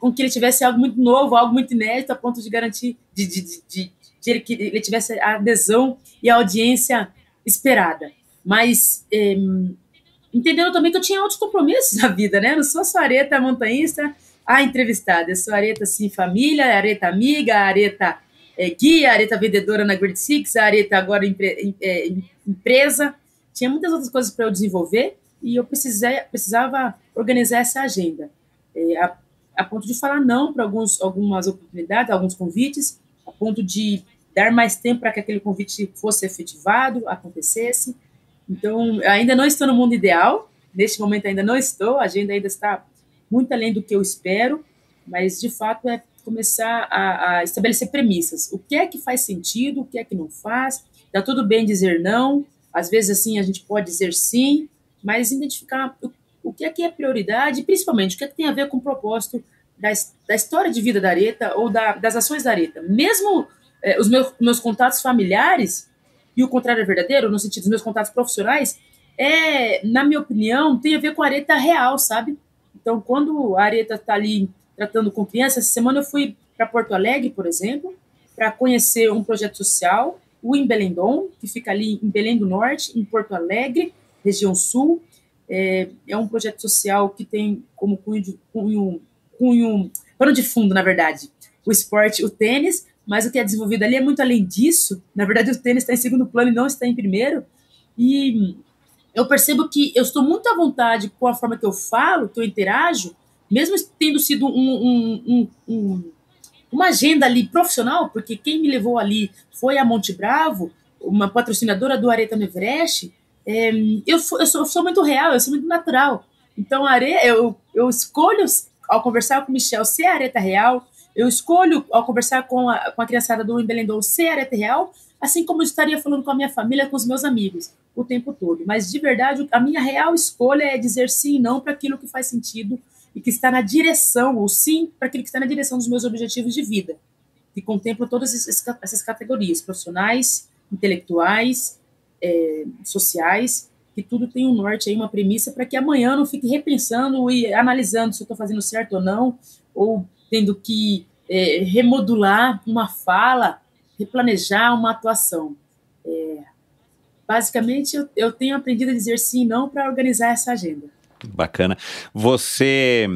com que ele tivesse algo muito novo, algo muito inédito, a ponto de garantir que ele tivesse a adesão e a audiência esperada. Mas entendendo também que eu tinha outros compromissos na vida, né? Eu não sou só areta montanhista, entrevistada. Eu sou areta, sim, família, areta amiga, areta guia, areta vendedora na Grid Six, areta agora empresa. Tinha muitas outras coisas para eu desenvolver e eu precisava organizar essa agenda. A ponto de falar não para algumas oportunidades, alguns convites, a ponto de dar mais tempo para que aquele convite fosse efetivado, acontecesse. Então, ainda não estou no mundo ideal, neste momento ainda não estou, a agenda ainda está muito além do que eu espero, mas, de fato, começar a estabelecer premissas. O que é que faz sentido, o que é que não faz. Tá tudo bem dizer não, às vezes assim a gente pode dizer sim, mas identificar o que é prioridade, e principalmente o que é que tem a ver com o propósito da história de vida da Areta ou das ações da Areta. Mesmo os meus contatos familiares, e o contrário é verdadeiro, no sentido dos meus contatos profissionais, na minha opinião, tem a ver com a Areta real, sabe? Então, quando a Areta está ali tratando com crianças, essa semana eu fui para Porto Alegre, por exemplo, para conhecer um projeto social, o Embelendon, que fica ali em Belém do Norte, em Porto Alegre, região sul. É um projeto social que tem como pano de fundo, na verdade, o esporte, o tênis, mas o que é desenvolvido ali é muito além disso. Na verdade, o tênis está em segundo plano e não está em primeiro. E eu percebo que eu estou muito à vontade com a forma que eu falo, que eu interajo, mesmo tendo sido uma agenda ali profissional, porque quem me levou ali foi a Monte Bravo, uma patrocinadora do Areta no Everest. Eu sou muito real, eu sou muito natural. Então, eu escolho, ao conversar com o Michel, ser a Areta real. Eu escolho, ao conversar com a criançada do Embelendon, ser a Areta real, assim como eu estaria falando com a minha família, com os meus amigos, o tempo todo. Mas, de verdade, a minha real escolha é dizer sim e não para aquilo que faz sentido e que está na direção, ou sim para aquilo que está na direção dos meus objetivos de vida, que contemplam todas essas categorias, profissionais, intelectuais, sociais, que tudo tem um norte, aí, uma premissa, para que amanhã eu não fique repensando e analisando se eu estou fazendo certo ou não, ou tendo que remodular uma fala, replanejar uma atuação. Basicamente, eu tenho aprendido a dizer sim e não para organizar essa agenda. Bacana. Você,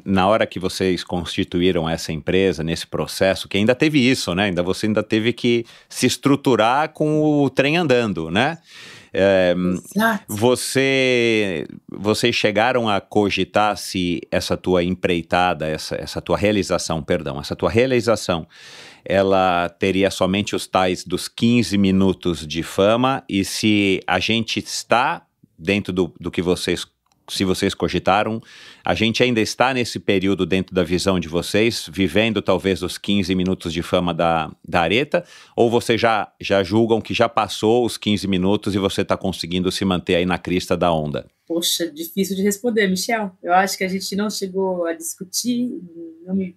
na hora que vocês constituíram essa empresa, nesse processo, que ainda teve isso, né? Você ainda teve que se estruturar com o trem andando, né? Vocês chegaram a cogitar se essa tua empreitada, essa tua realização, ela teria somente os tais dos 15 minutos de fama, e se a gente está dentro do que se vocês cogitaram, a gente ainda está nesse período dentro da visão de vocês, vivendo talvez os 15 minutos de fama da Areta, ou vocês já julgam que já passou os 15 minutos e você está conseguindo se manter aí na crista da onda? Poxa, difícil de responder, Michel. Eu acho que a gente não chegou a discutir em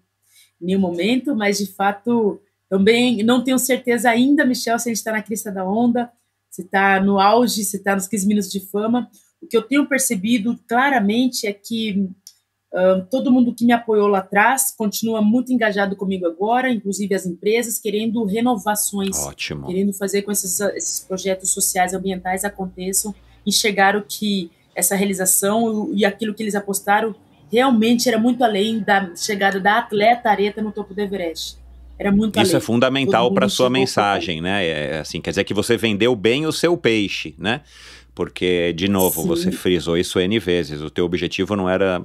nenhum momento, mas de fato também não tenho certeza ainda, Michel, se a gente está na crista da onda, se está no auge, se está nos 15 minutos de fama. O que eu tenho percebido claramente é que todo mundo que me apoiou lá atrás continua muito engajado comigo agora, inclusive as empresas, querendo renovações. Ótimo. Querendo fazer com esses projetos sociais e ambientais aconteçam, enxergaram que essa realização e aquilo que eles apostaram realmente era muito além da chegada da atleta Areta no topo do Everest. Era muito além. Isso é fundamental para a sua mensagem, né? Assim, quer dizer que você vendeu bem o seu peixe, né? Porque, de novo, você frisou isso N vezes. O teu objetivo não era,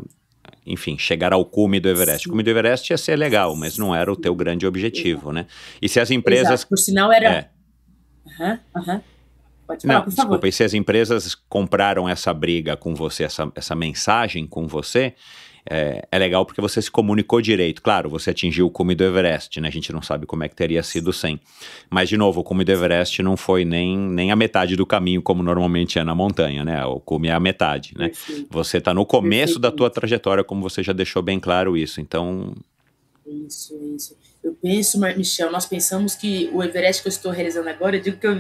enfim, chegar ao cume do Everest. Sim. O cume do Everest ia ser legal, mas não era o teu grande objetivo, né? E se as empresas... Exato. Por sinal, era... Pode falar, por favor. Desculpa, e se as empresas compraram essa briga com você, essa mensagem com você, é legal porque você se comunicou direito. Claro, você atingiu o cume do Everest, né? A gente não sabe como é que teria sido sem. Mas, de novo, o cume do Everest não foi nem a metade do caminho, como normalmente é na montanha, né? O cume é a metade, né? Perfeito. Você está no começo da tua trajetória, como você já deixou bem claro isso. Então... Isso. Eu penso, Michel, nós pensamos que o Everest que eu estou realizando agora, eu digo que eu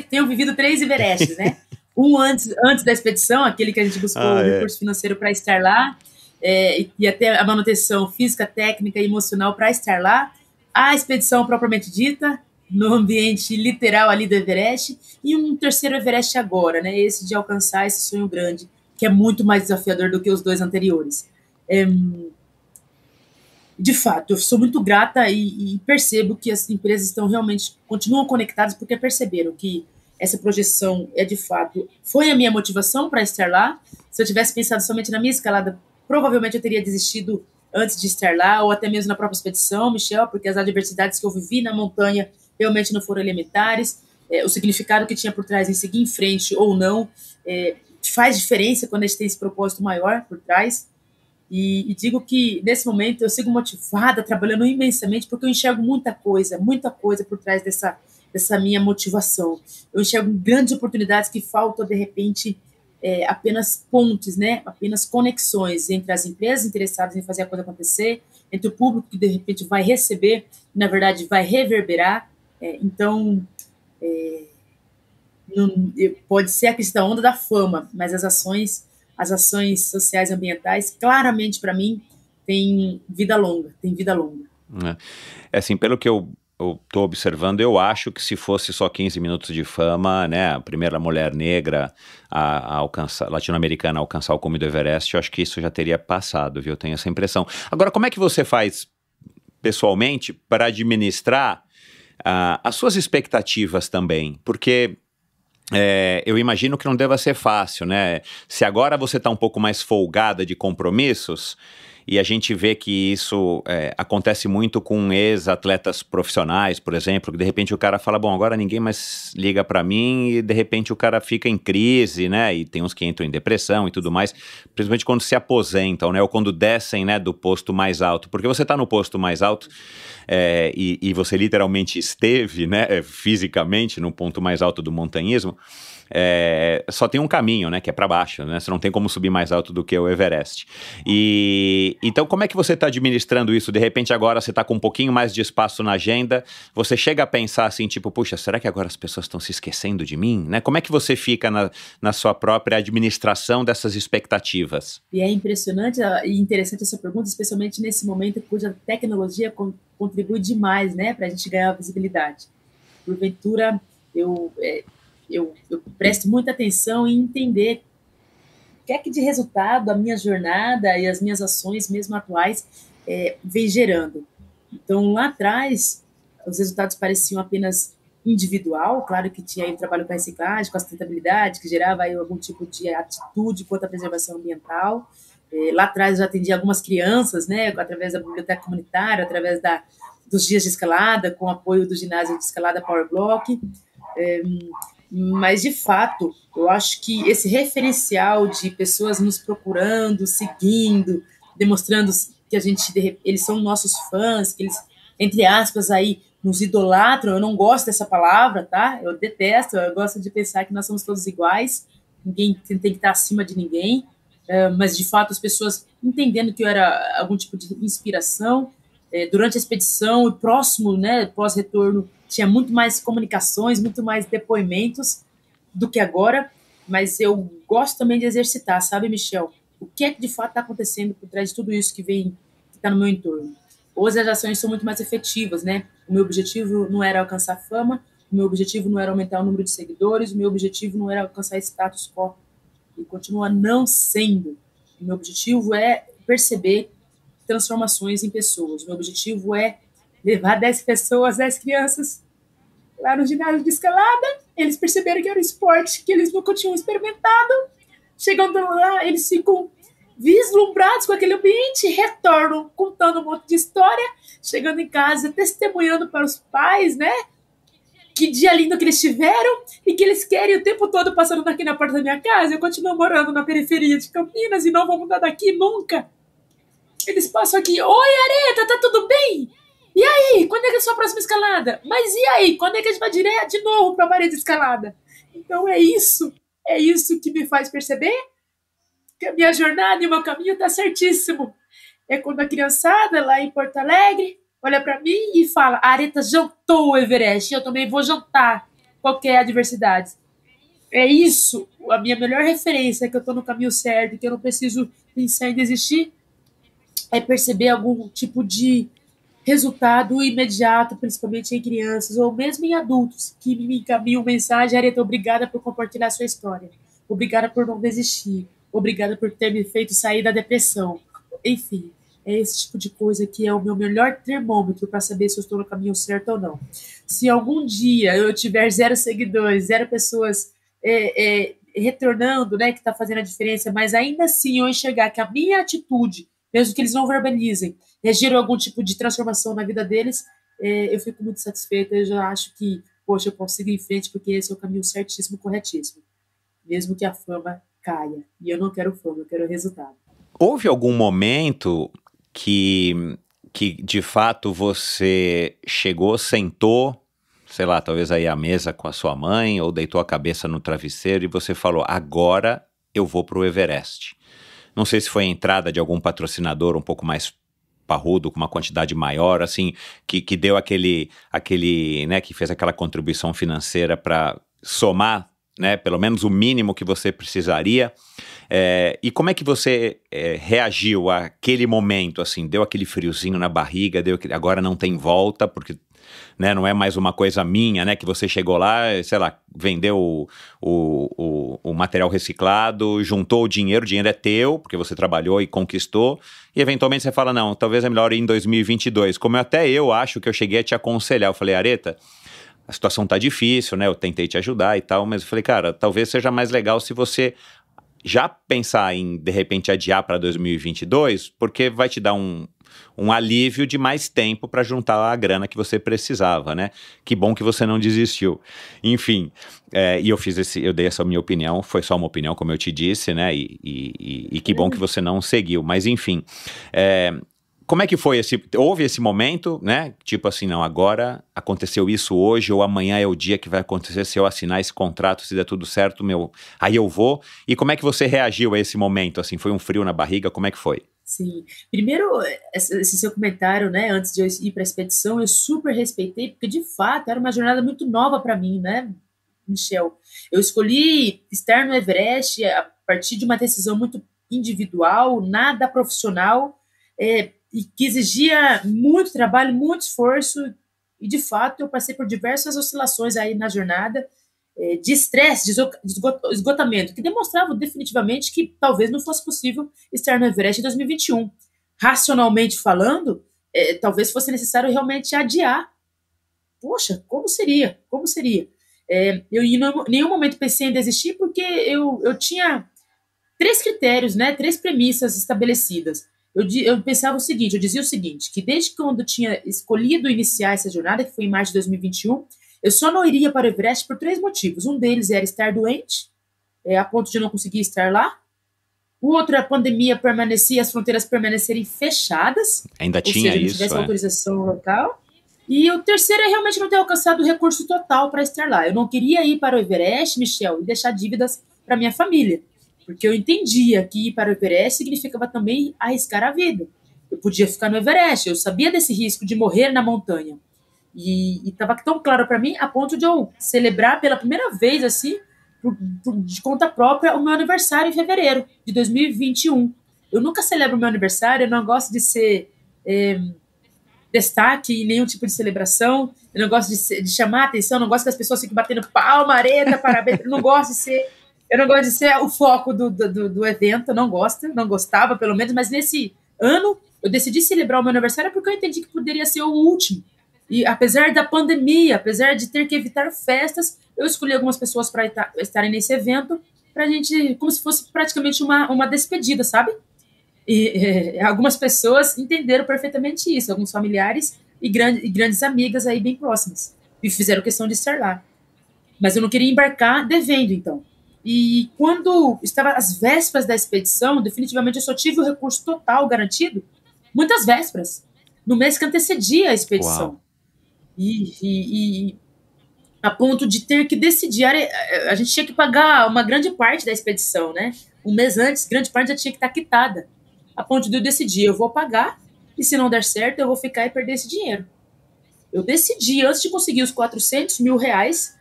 tenho vivido 3 Everestes, né? Um antes da expedição, aquele que a gente buscou o recurso financeiro para estar lá, e até a manutenção física, técnica e emocional para estar lá, a expedição propriamente dita, no ambiente literal ali do Everest, e um terceiro Everest agora, né? Esse de alcançar esse sonho grande, que é muito mais desafiador do que os 2 anteriores. De fato, eu sou muito grata e percebo que as empresas continuam conectadas porque perceberam que essa projeção de fato, foi a minha motivação para estar lá. Se eu tivesse pensado somente na minha escalada, provavelmente eu teria desistido antes de estar lá, ou até mesmo na própria expedição, Michel, porque as adversidades que eu vivi na montanha realmente não foram elementares. O significado que tinha por trás em seguir em frente ou não faz diferença quando a gente tem esse propósito maior por trás. E digo que, nesse momento, eu sigo motivada, trabalhando imensamente, porque eu enxergo muita coisa por trás dessa minha motivação. Eu enxergo grandes oportunidades que faltam, de repente, apenas pontes, né? Apenas conexões entre as empresas interessadas em fazer a coisa acontecer, entre o público que, de repente, vai receber, e, na verdade, vai reverberar. Então, pode ser a questão da onda da fama, mas as ações sociais e ambientais, claramente, para mim, têm vida longa. É assim, pelo que eu estou observando, eu acho que se fosse só 15 minutos de fama, né, a primeira mulher negra latino-americana a alcançar o cume do Everest, eu acho que isso já teria passado, viu? Eu tenho essa impressão. Agora, como é que você faz, pessoalmente, para administrar as suas expectativas também? Porque eu imagino que não deva ser fácil, né? Se agora você está um pouco mais folgada de compromissos, e a gente vê que isso acontece muito com ex-atletas profissionais, por exemplo, que de repente o cara fala, bom, agora ninguém mais liga para mim, e de repente o cara fica em crise, né? E tem uns que entram em depressão e tudo mais, principalmente quando se aposentam, né? Ou quando descem, né, do posto mais alto, porque você está no posto mais alto e você literalmente esteve, né, fisicamente no ponto mais alto do montanhismo. Só tem um caminho, né, que é para baixo, né? Você não tem como subir mais alto do que o Everest. Então, como é que você está administrando isso? De repente, agora você está com um pouquinho mais de espaço na agenda, você chega a pensar assim, tipo, puxa, será que agora as pessoas estão se esquecendo de mim? Né? Como é que você fica na sua própria administração dessas expectativas? E é impressionante e interessante essa pergunta, especialmente nesse momento cuja tecnologia contribui demais, né, para a gente ganhar visibilidade. Porventura, eu presto muita atenção em entender o que é que de resultado a minha jornada e as minhas ações, mesmo atuais, vem gerando. Então, lá atrás, os resultados pareciam apenas individual, claro que tinha aí um trabalho com a reciclagem, com a sustentabilidade, que gerava aí algum tipo de atitude quanto à preservação ambiental. Lá atrás eu já atendi algumas crianças, né, através da biblioteca comunitária, através dos dias de escalada, com o apoio do ginásio de escalada Power Block. Mas, de fato, eu acho que esse referencial de pessoas nos procurando, seguindo, demonstrando que eles são nossos fãs, que eles, entre aspas, aí, nos idolatram. Eu não gosto dessa palavra, tá? Eu detesto, eu gosto de pensar que nós somos todos iguais, ninguém tem que estar acima de ninguém, mas, de fato, as pessoas entendendo que eu era algum tipo de inspiração. Durante a expedição e próximo, né, pós-retorno, tinha muito mais comunicações, muito mais depoimentos do que agora, mas eu gosto também de exercitar, sabe, Michel? O que é que de fato está acontecendo por trás de tudo isso que está no meu entorno? Hoje as ações são muito mais efetivas, né? O meu objetivo não era alcançar fama, o meu objetivo não era aumentar o número de seguidores, o meu objetivo não era alcançar status quo, e continua não sendo. O meu objetivo é perceber transformações em pessoas. O meu objetivo é levar 10 pessoas, 10 crianças lá no ginásio de escalada. Eles perceberam que era um esporte que eles nunca tinham experimentado. Chegando lá, eles ficam vislumbrados com aquele ambiente, retornam contando um monte de história, chegando em casa, testemunhando para os pais, né? Que dia lindo que eles tiveram e que eles querem o tempo todo passando aqui na porta da minha casa. Eu continuo morando na periferia de Campinas e não vou mudar daqui nunca. Eles passam aqui, oi, Areta, tá tudo bem? E aí, quando é que é a sua próxima escalada? Mas e aí, quando é que a gente vai direto de novo para a parede de escalada? Então é isso que me faz perceber que a minha jornada e o meu caminho tá certíssimo. É quando a criançada lá em Porto Alegre olha para mim e fala, a Areta jantou o Everest, eu também vou jantar qualquer adversidade. É isso, a minha melhor referência, que eu tô no caminho certo, que eu não preciso pensar em desistir, é perceber algum tipo de resultado imediato, principalmente em crianças ou mesmo em adultos, que me encaminham mensagem, Areta, obrigada por compartilhar sua história, obrigada por não desistir, obrigada por ter me feito sair da depressão. Enfim, é esse tipo de coisa que é o meu melhor termômetro para saber se eu estou no caminho certo ou não. Se algum dia eu tiver 0 seguidores, 0 pessoas retornando, né, que está fazendo a diferença, mas ainda assim eu enxergar que a minha atitude, mesmo que eles não verbalizem, gerou algum tipo de transformação na vida deles, eu fico muito satisfeita. Eu já acho que, poxa, eu consigo ir em frente porque esse é o caminho certíssimo, corretíssimo. Mesmo que a fama caia. E eu não quero fama, eu quero resultado. Houve algum momento que de fato você chegou, sentou, sei lá, talvez aí à mesa com a sua mãe, ou deitou a cabeça no travesseiro e você falou, agora eu vou pro Everest? Não sei se foi a entrada de algum patrocinador um pouco mais parrudo, com uma quantidade maior, assim, que deu aquele, né, que fez aquela contribuição financeira para somar, né, pelo menos o mínimo que você precisaria. E como é que você reagiu àquele momento, assim, deu aquele friozinho na barriga, agora não tem volta, porque, né, não é mais uma coisa minha, né, que você chegou lá, sei lá, vendeu o material reciclado, juntou o dinheiro é teu, porque você trabalhou e conquistou, e eventualmente você fala, não, talvez é melhor ir em 2022, como até eu acho que eu cheguei a te aconselhar, eu falei, Aretha, a situação tá difícil, né, eu tentei te ajudar e tal, mas eu falei, cara, talvez seja mais legal se você já pensar em, de repente, adiar para 2022, porque vai te dar um alívio de mais tempo para juntar a grana que você precisava, né? Que bom que você não desistiu. Enfim, e eu dei essa minha opinião, foi só uma opinião, como eu te disse, né? E que bom que você não seguiu. Mas, enfim, como é que foi houve esse momento, né? Tipo assim, não, agora aconteceu isso hoje ou amanhã é o dia que vai acontecer se eu assinar esse contrato, se der tudo certo, aí eu vou. E como é que você reagiu a esse momento? Assim, foi um frio na barriga? Como é que foi? Sim. Primeiro, esse seu comentário, né, antes de eu ir para a expedição, eu super respeitei, porque de fato era uma jornada muito nova para mim, né, Michel? Eu escolhi estar no Everest a partir de uma decisão muito individual, nada profissional, e que exigia muito trabalho, muito esforço, e de fato eu passei por diversas oscilações aí na jornada, de estresse, de esgotamento, que demonstravam definitivamente que talvez não fosse possível estar no Everest em 2021. Racionalmente falando, talvez fosse necessário realmente adiar. Poxa, como seria? Como seria? Eu em nenhum momento pensei em desistir, porque eu tinha 3 critérios, né, 3 premissas estabelecidas. Eu pensava o seguinte, eu dizia o seguinte, que desde quando eu tinha escolhido iniciar essa jornada, que foi em março de 2021, eu só não iria para o Everest por 3 motivos. Um deles era estar doente, a ponto de eu não conseguir estar lá. O outro, a pandemia permanecia, as fronteiras permanecerem fechadas. Ainda tinha seja, não isso, tivesse autorização local. E o terceiro é realmente não ter alcançado o recurso total para estar lá. Eu não queria ir para o Everest, Michel, e deixar dívidas para minha família. Porque eu entendia que ir para o Everest significava também arriscar a vida. Eu podia ficar no Everest, eu sabia desse risco de morrer na montanha. E estava tão claro para mim, a ponto de eu celebrar pela primeira vez, assim, de conta própria, o meu aniversário em fevereiro de 2021. Eu nunca celebro o meu aniversário, eu não gosto de ser destaque em nenhum tipo de celebração, eu não gosto de chamar a atenção, eu não gosto que as pessoas fiquem batendo palma, Aretha, parabéns, eu não gosto de ser o foco do evento, eu não gostava pelo menos, mas nesse ano eu decidi celebrar o meu aniversário porque eu entendi que poderia ser o último. E apesar da pandemia, apesar de ter que evitar festas, eu escolhi algumas pessoas para estarem nesse evento, pra gente, como se fosse praticamente uma despedida, sabe? E algumas pessoas entenderam perfeitamente isso, alguns familiares e grandes amigas aí bem próximas, e fizeram questão de estar lá. Mas eu não queria embarcar devendo, então. E quando estava às vésperas da expedição, definitivamente eu só tive o recurso total garantido muitas vésperas, no mês que antecedia a expedição. Uau. E a ponto de ter que decidir, a gente tinha que pagar uma grande parte da expedição, né? Um mês antes, grande parte já tinha que estar quitada. A ponto de eu decidir, eu vou pagar, e se não der certo, eu vou ficar e perder esse dinheiro. Eu decidi, antes de conseguir os 400 mil reais,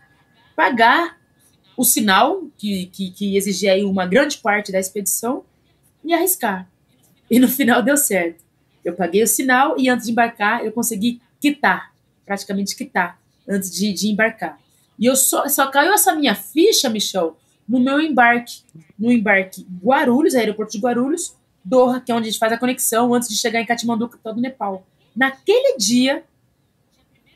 pagar o sinal, que exigia aí uma grande parte da expedição, e arriscar. E no final deu certo. Eu paguei o sinal e antes de embarcar, eu consegui praticamente quitar, antes de embarcar. E eu só caiu essa minha ficha, Michel, no meu embarque. No embarque Guarulhos, aeroporto de Guarulhos, Doha, que é onde a gente faz a conexão antes de chegar em Katmandu, capital do Nepal. Naquele dia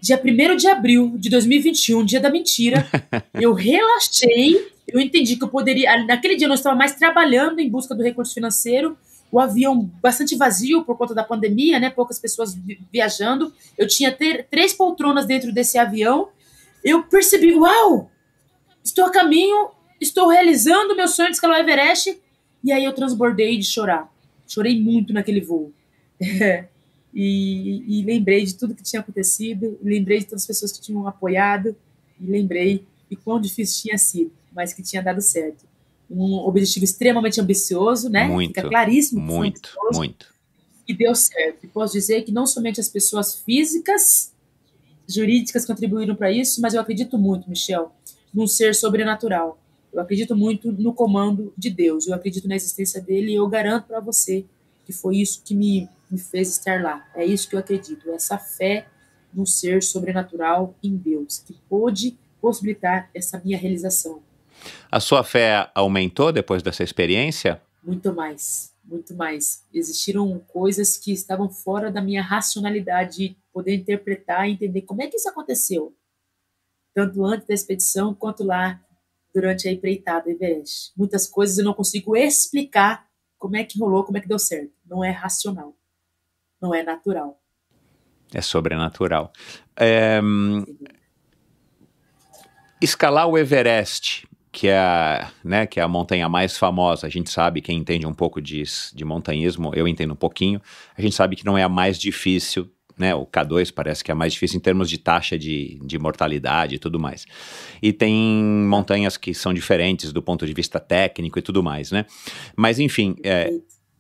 1º de abril de 2021, dia da mentira, eu relaxei, eu entendi que eu poderia... Naquele dia eu não estava mais trabalhando em busca do recurso financeiro, o avião bastante vazio por conta da pandemia, né? Poucas pessoas viajando. Eu tinha 3 poltronas dentro desse avião. Eu percebi, uau! Estou a caminho, estou realizando o meu sonho de escalar o Everest. E aí eu transbordei de chorar. Chorei muito naquele voo. E lembrei de tudo que tinha acontecido, lembrei de todas as pessoas que tinham apoiado, e lembrei de quão difícil tinha sido, mas que tinha dado certo. Um objetivo extremamente ambicioso, né? Fica claríssimo que foi ambicioso, e deu certo. E posso dizer que não somente as pessoas físicas, jurídicas contribuíram para isso, mas eu acredito muito, Michel, num ser sobrenatural. Eu acredito muito no comando de Deus, eu acredito na existência dele, e eu garanto para você que foi isso que me fez estar lá. É isso que eu acredito, essa fé no ser sobrenatural em Deus, que pôde possibilitar essa minha realização. A sua fé aumentou depois dessa experiência? Muito mais, muito mais. Existiram coisas que estavam fora da minha racionalidade, de poder interpretar e entender como é que isso aconteceu, tanto antes da expedição quanto lá durante a empreitada Everest. Muitas coisas eu não consigo explicar como é que rolou, como é que deu certo. Não é racional, não é natural. É sobrenatural. Escalar o Everest, que é a montanha mais famosa, a gente sabe, quem entende um pouco de montanhismo, eu entendo um pouquinho, a gente sabe que não é a mais difícil, né? O K2 parece que é a mais difícil em termos de taxa de mortalidade e tudo mais. E tem montanhas que são diferentes do ponto de vista técnico e tudo mais, né? Mas enfim,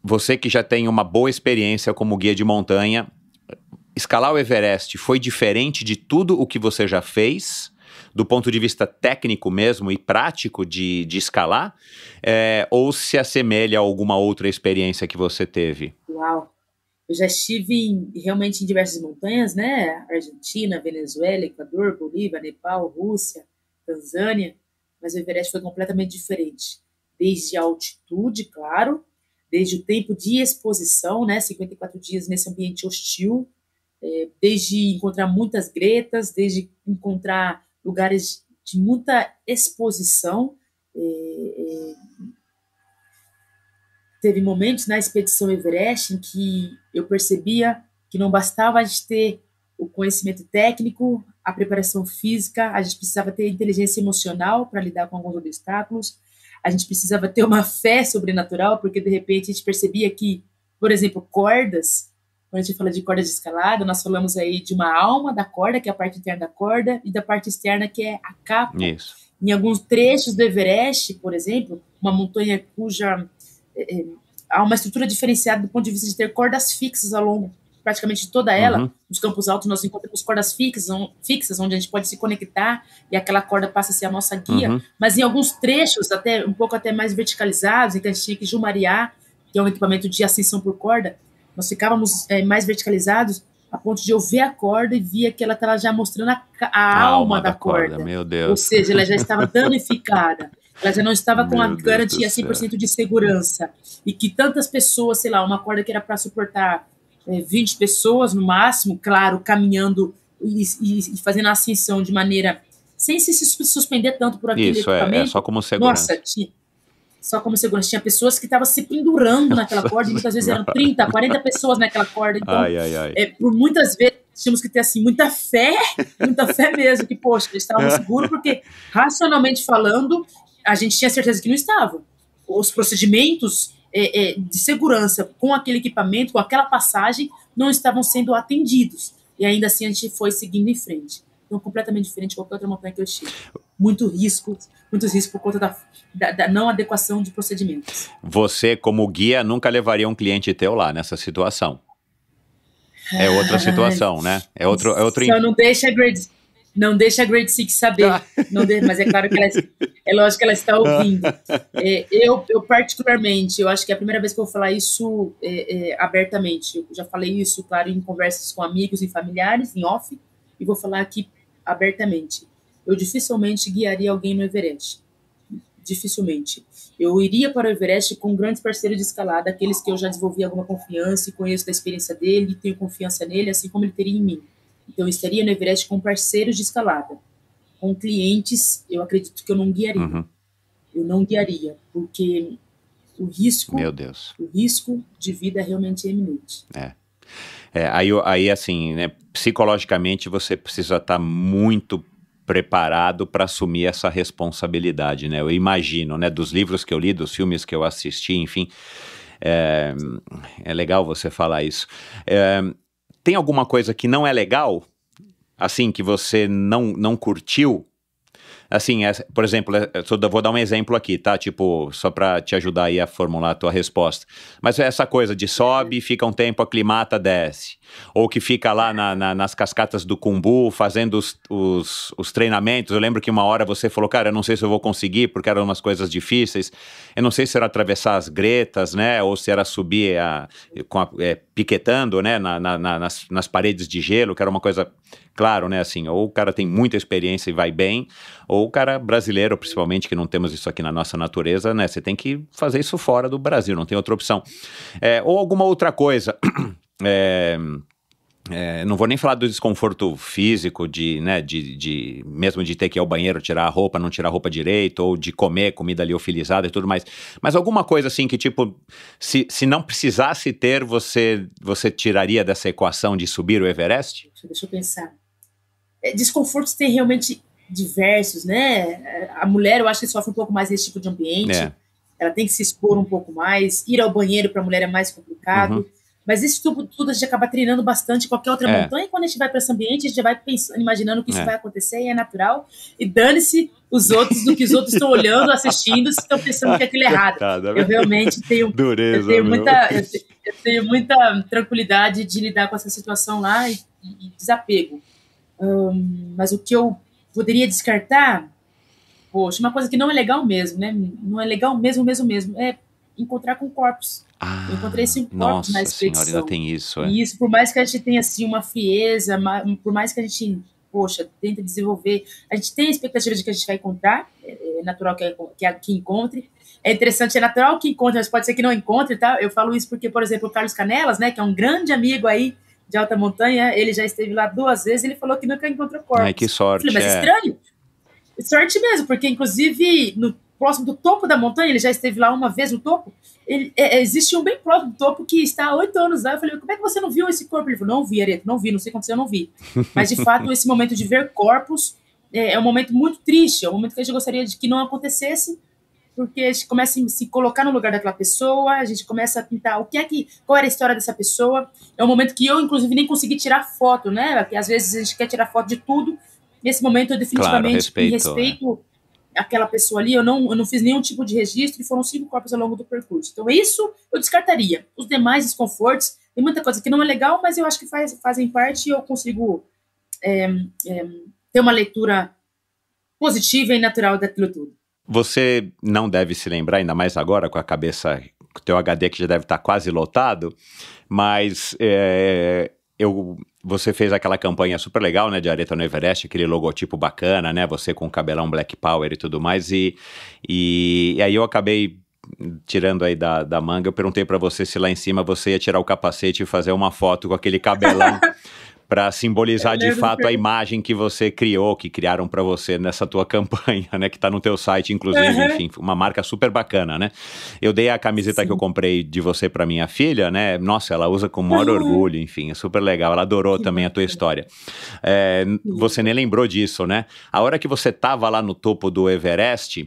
você que já tem uma boa experiência como guia de montanha, escalar o Everest foi diferente de tudo o que você já fez, do ponto de vista técnico mesmo e prático de escalar, ou se assemelha a alguma outra experiência que você teve? Uau! Eu já estive realmente em diversas montanhas, né? Argentina, Venezuela, Equador, Bolívia, Nepal, Rússia, Tanzânia, mas o Everest foi completamente diferente. Desde a altitude, claro, desde o tempo de exposição, né? 54 dias nesse ambiente hostil, desde encontrar muitas gretas, desde encontrar lugares de muita exposição. Teve momentos na expedição Everest em que eu percebia que não bastava a gente ter o conhecimento técnico, a preparação física, a gente precisava ter inteligência emocional para lidar com alguns obstáculos, a gente precisava ter uma fé sobrenatural, porque de repente a gente percebia que, por exemplo, cordas, quando a gente fala de cordas de escalada, nós falamos aí de uma alma da corda, que é a parte interna da corda, e da parte externa, que é a capa. Isso. Em alguns trechos do Everest, por exemplo, uma montanha cuja há uma estrutura diferenciada do ponto de vista de ter cordas fixas ao longo praticamente de toda ela. Nos campos altos nós encontramos cordas fixas, onde a gente pode se conectar e aquela corda passa a ser a nossa guia. Mas em alguns trechos, até um pouco até mais verticalizados, em que a gente tinha que jumariar, que é um equipamento de ascensão por corda, nós ficávamos mais verticalizados a ponto de eu ver a corda e via que ela estava já mostrando a alma da corda. Meu Deus. Ou seja, ela já estava danificada. Ela já não estava com a garantia 100% de segurança. E que tantas pessoas, sei lá, uma corda que era para suportar 20 pessoas no máximo, claro, caminhando e fazendo a ascensão de maneira sem se suspender tanto por aquele equipamento. Só como segurança. Nossa, só como segurança. Tinha pessoas que estavam se pendurando naquela corda, e muitas vezes eram 30, 40 pessoas naquela corda. Então, por muitas vezes, tínhamos que ter assim, muita fé mesmo, que, poxa, eles estavam seguros, porque, racionalmente falando, a gente tinha certeza que não estava. Os procedimentos de segurança com aquele equipamento, com aquela passagem, não estavam sendo atendidos. E ainda assim a gente foi seguindo em frente. Então, completamente diferente de qualquer outra montanha que eu estive. Muitos riscos por conta da não adequação de procedimentos. Você, como guia, nunca levaria um cliente teu lá nessa situação? É outra situação, né? É outro. Só não deixa a Grade 6 saber. Mas é claro que é lógico que ela está ouvindo. Eu particularmente, eu acho que é a primeira vez que eu vou falar isso abertamente. Eu já falei isso, claro, em conversas com amigos e familiares, em off, e vou falar aqui abertamente. Eu dificilmente guiaria alguém no Everest. Dificilmente. Eu iria para o Everest com grandes parceiros de escalada, aqueles que eu já desenvolvi alguma confiança e conheço da experiência dele, e tenho confiança nele, assim como ele teria em mim. Então, eu estaria no Everest com parceiros de escalada. Com clientes, eu acredito que eu não guiaria. Eu não guiaria, porque o risco, meu Deus, o risco de vida realmente é iminente. Aí, assim, né, psicologicamente, você precisa estar muito preparado para assumir essa responsabilidade, né? Eu imagino, né, dos livros que eu li, dos filmes que eu assisti, enfim, É legal você falar isso. Tem alguma coisa que não é legal, assim, que você não curtiu? Assim, por exemplo, vou dar um exemplo aqui, tá? Tipo, só pra te ajudar aí a formular a tua resposta. Mas é essa coisa de sobe, fica um tempo, aclimata, desce. Ou que fica lá nas cascatas do Cumbu, fazendo os treinamentos. Eu lembro que uma hora você falou, cara, eu não sei se eu vou conseguir, porque eram umas coisas difíceis. Eu não sei se era atravessar as gretas, né? Ou se era subir piquetando, né? Nas paredes de gelo, que era uma coisa... Claro, né, assim, ou o cara tem muita experiência e vai bem, ou o cara brasileiro, principalmente, que não temos isso aqui na nossa natureza, né, você tem que fazer isso fora do Brasil, não tem outra opção. Ou alguma outra coisa, não vou nem falar do desconforto físico, mesmo de ter que ir ao banheiro, tirar a roupa, não tirar a roupa direito, ou de comer comida liofilizada e tudo mais, mas alguma coisa assim que, tipo, se não precisasse ter, você tiraria dessa equação de subir o Everest? Deixa eu pensar. Desconfortos tem realmente diversos, né? A mulher, eu acho que sofre um pouco mais desse tipo de ambiente. Ela tem que se expor um pouco mais. Ir ao banheiro para a mulher é mais complicado. Mas isso tudo a gente acaba treinando bastante em qualquer outra montanha. E quando a gente vai para esse ambiente, a gente já vai pensando, imaginando que isso vai acontecer e é natural. E dane-se os outros do que os outros estão olhando, assistindo, se estão pensando que aquilo é errado. Eu realmente tenho, dureza, eu tenho muita tranquilidade de lidar com essa situação lá e desapego. Mas o que eu poderia descartar, poxa, uma coisa que não é legal mesmo, né? Não é legal mesmo, é encontrar com corpos. Eu encontrei 5 corpos na expedição. Nossa senhora, ainda tem isso. E isso, por mais que a gente tenha assim, uma frieza, por mais que a gente, poxa, tente desenvolver, a gente tem a expectativa de que a gente vai encontrar, é natural que encontre. É interessante, é natural que encontre, mas pode ser que não encontre, tá? Eu falo isso porque, por exemplo, o Carlos Canelas, né, que é um grande amigo aí de alta montanha, ele já esteve lá 2 vezes, ele falou que nunca encontrou corpos. Ai, que sorte. Eu falei, mas estranho. Sorte mesmo, porque inclusive no próximo do topo da montanha, ele já esteve lá uma vez no topo, existe um bem próximo do topo que está há 8 anos lá. Eu falei, como é que você não viu esse corpo? Ele falou, não vi, Areto, não vi, não sei o que aconteceu, eu não vi. Mas de fato, esse momento de ver corpos é um momento muito triste, é um momento que a gente gostaria de que não acontecesse, porque a gente começa a se colocar no lugar daquela pessoa, a gente começa a pintar qual era a história dessa pessoa. É um momento que eu, inclusive, nem consegui tirar foto, né? Porque às vezes a gente quer tirar foto de tudo. Nesse momento, eu definitivamente respeito aquela pessoa ali. Eu não fiz nenhum tipo de registro e foram 5 corpos ao longo do percurso. Então, isso eu descartaria. Os demais desconfortos, tem muita coisa que não é legal, mas eu acho que fazem parte e eu consigo ter uma leitura positiva e natural daquilo tudo. Você não deve se lembrar, ainda mais agora, com a cabeça, com o teu HD que já deve estar quase lotado, mas você fez aquela campanha super legal, né, de Areta no Everest, aquele logotipo bacana, né, você com o cabelão Black Power e tudo mais, e aí eu acabei tirando aí da manga, eu perguntei pra você se lá em cima você ia tirar o capacete e fazer uma foto com aquele cabelão para simbolizar de fato a imagem que você criou, que criaram para você nessa tua campanha, né, que tá no teu site, inclusive, enfim, uma marca super bacana, né? Eu dei a camiseta que eu comprei de você para minha filha, né? Nossa, ela usa com o maior orgulho, enfim, é super legal, ela adorou também a tua história. Você nem lembrou disso, né? A hora que você tava lá no topo do Everest,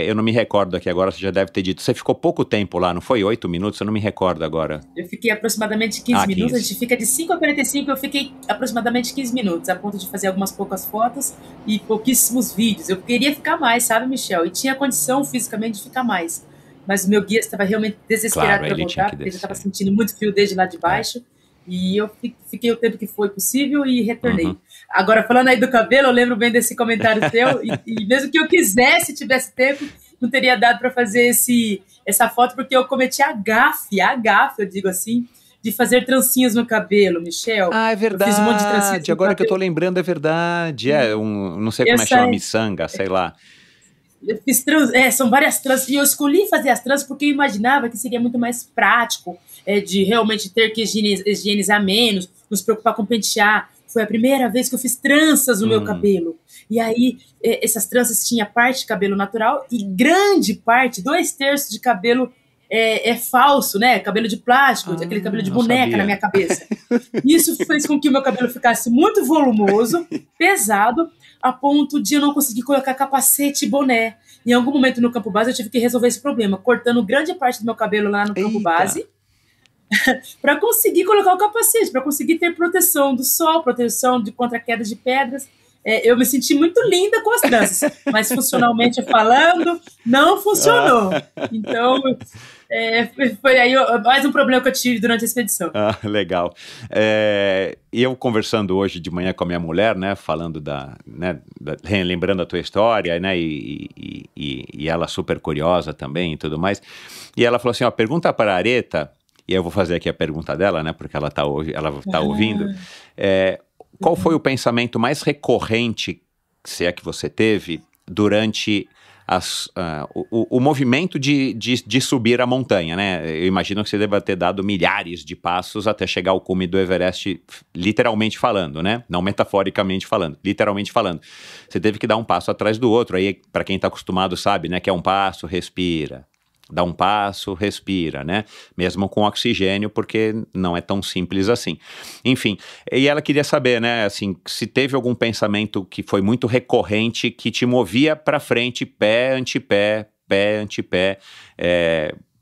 eu não me recordo aqui agora, você já deve ter dito. Você ficou pouco tempo lá, não foi? 8 minutos? Eu não me recordo agora. Eu fiquei aproximadamente 15 minutos. 15. A gente fica de 5 a 45, eu fiquei aproximadamente 15 minutos, a ponto de fazer algumas poucas fotos e pouquíssimos vídeos. Eu queria ficar mais, sabe, Michel? E tinha condição fisicamente de ficar mais. Mas o meu guia estava realmente desesperado para voltar, porque ele já estava sentindo muito frio desde lá de baixo. E eu fiquei o tempo que foi possível e retornei. Agora, falando aí do cabelo, eu lembro bem desse comentário teu, e mesmo que eu tivesse tempo, não teria dado para fazer essa foto, porque eu cometi a gafe, eu digo assim, de fazer trancinhas no cabelo, Michel. Ah, é verdade. Eu fiz um monte de trancinhas agora que eu tô lembrando, é verdade. Não sei como chama, miçanga, sei lá. Eu fiz são várias tranças, e eu escolhi fazer as tranças porque eu imaginava que seria muito mais prático, de realmente ter que higienizar menos, nos preocupar com pentear. Foi a primeira vez que eu fiz tranças no meu cabelo. E aí, essas tranças tinha parte de cabelo natural e grande parte, 2/3 de cabelo é falso, né? Cabelo de plástico, aquele cabelo de boneca sabia. na minha cabeça. Isso fez com que o meu cabelo ficasse muito volumoso, pesado, a ponto de eu não conseguir colocar capacete e boné. Em algum momento no campo base eu tive que resolver esse problema, cortando grande parte do meu cabelo lá no campo base, para conseguir colocar o capacete, para conseguir ter proteção do sol, proteção contra quedas de pedras. Eu me senti muito linda com as tranças, mas funcionalmente falando, não funcionou. Então, foi aí mais um problema que eu tive durante a expedição. Legal. E eu conversando hoje de manhã com a minha mulher, né, falando lembrando a tua história, né, e ela super curiosa também e tudo mais, e ela falou assim, pergunta para a Areta, e eu vou fazer aqui a pergunta dela, né, porque ela tá ouvindo, qual foi o pensamento mais recorrente, se é que você teve, durante o movimento de subir a montanha, né? Eu imagino que você deva ter dado milhares de passos até chegar ao cume do Everest, literalmente falando, né? Não metaforicamente falando, literalmente falando. Você teve que dar um passo atrás do outro. Aí, para quem está acostumado, sabe, né? Que é um passo, respira. Dá um passo, respira, né? Mesmo com oxigênio, porque não é tão simples assim. Enfim, e ela queria saber, né, assim, se teve algum pensamento que foi muito recorrente, que te movia para frente, pé, antepé, pé, antepé.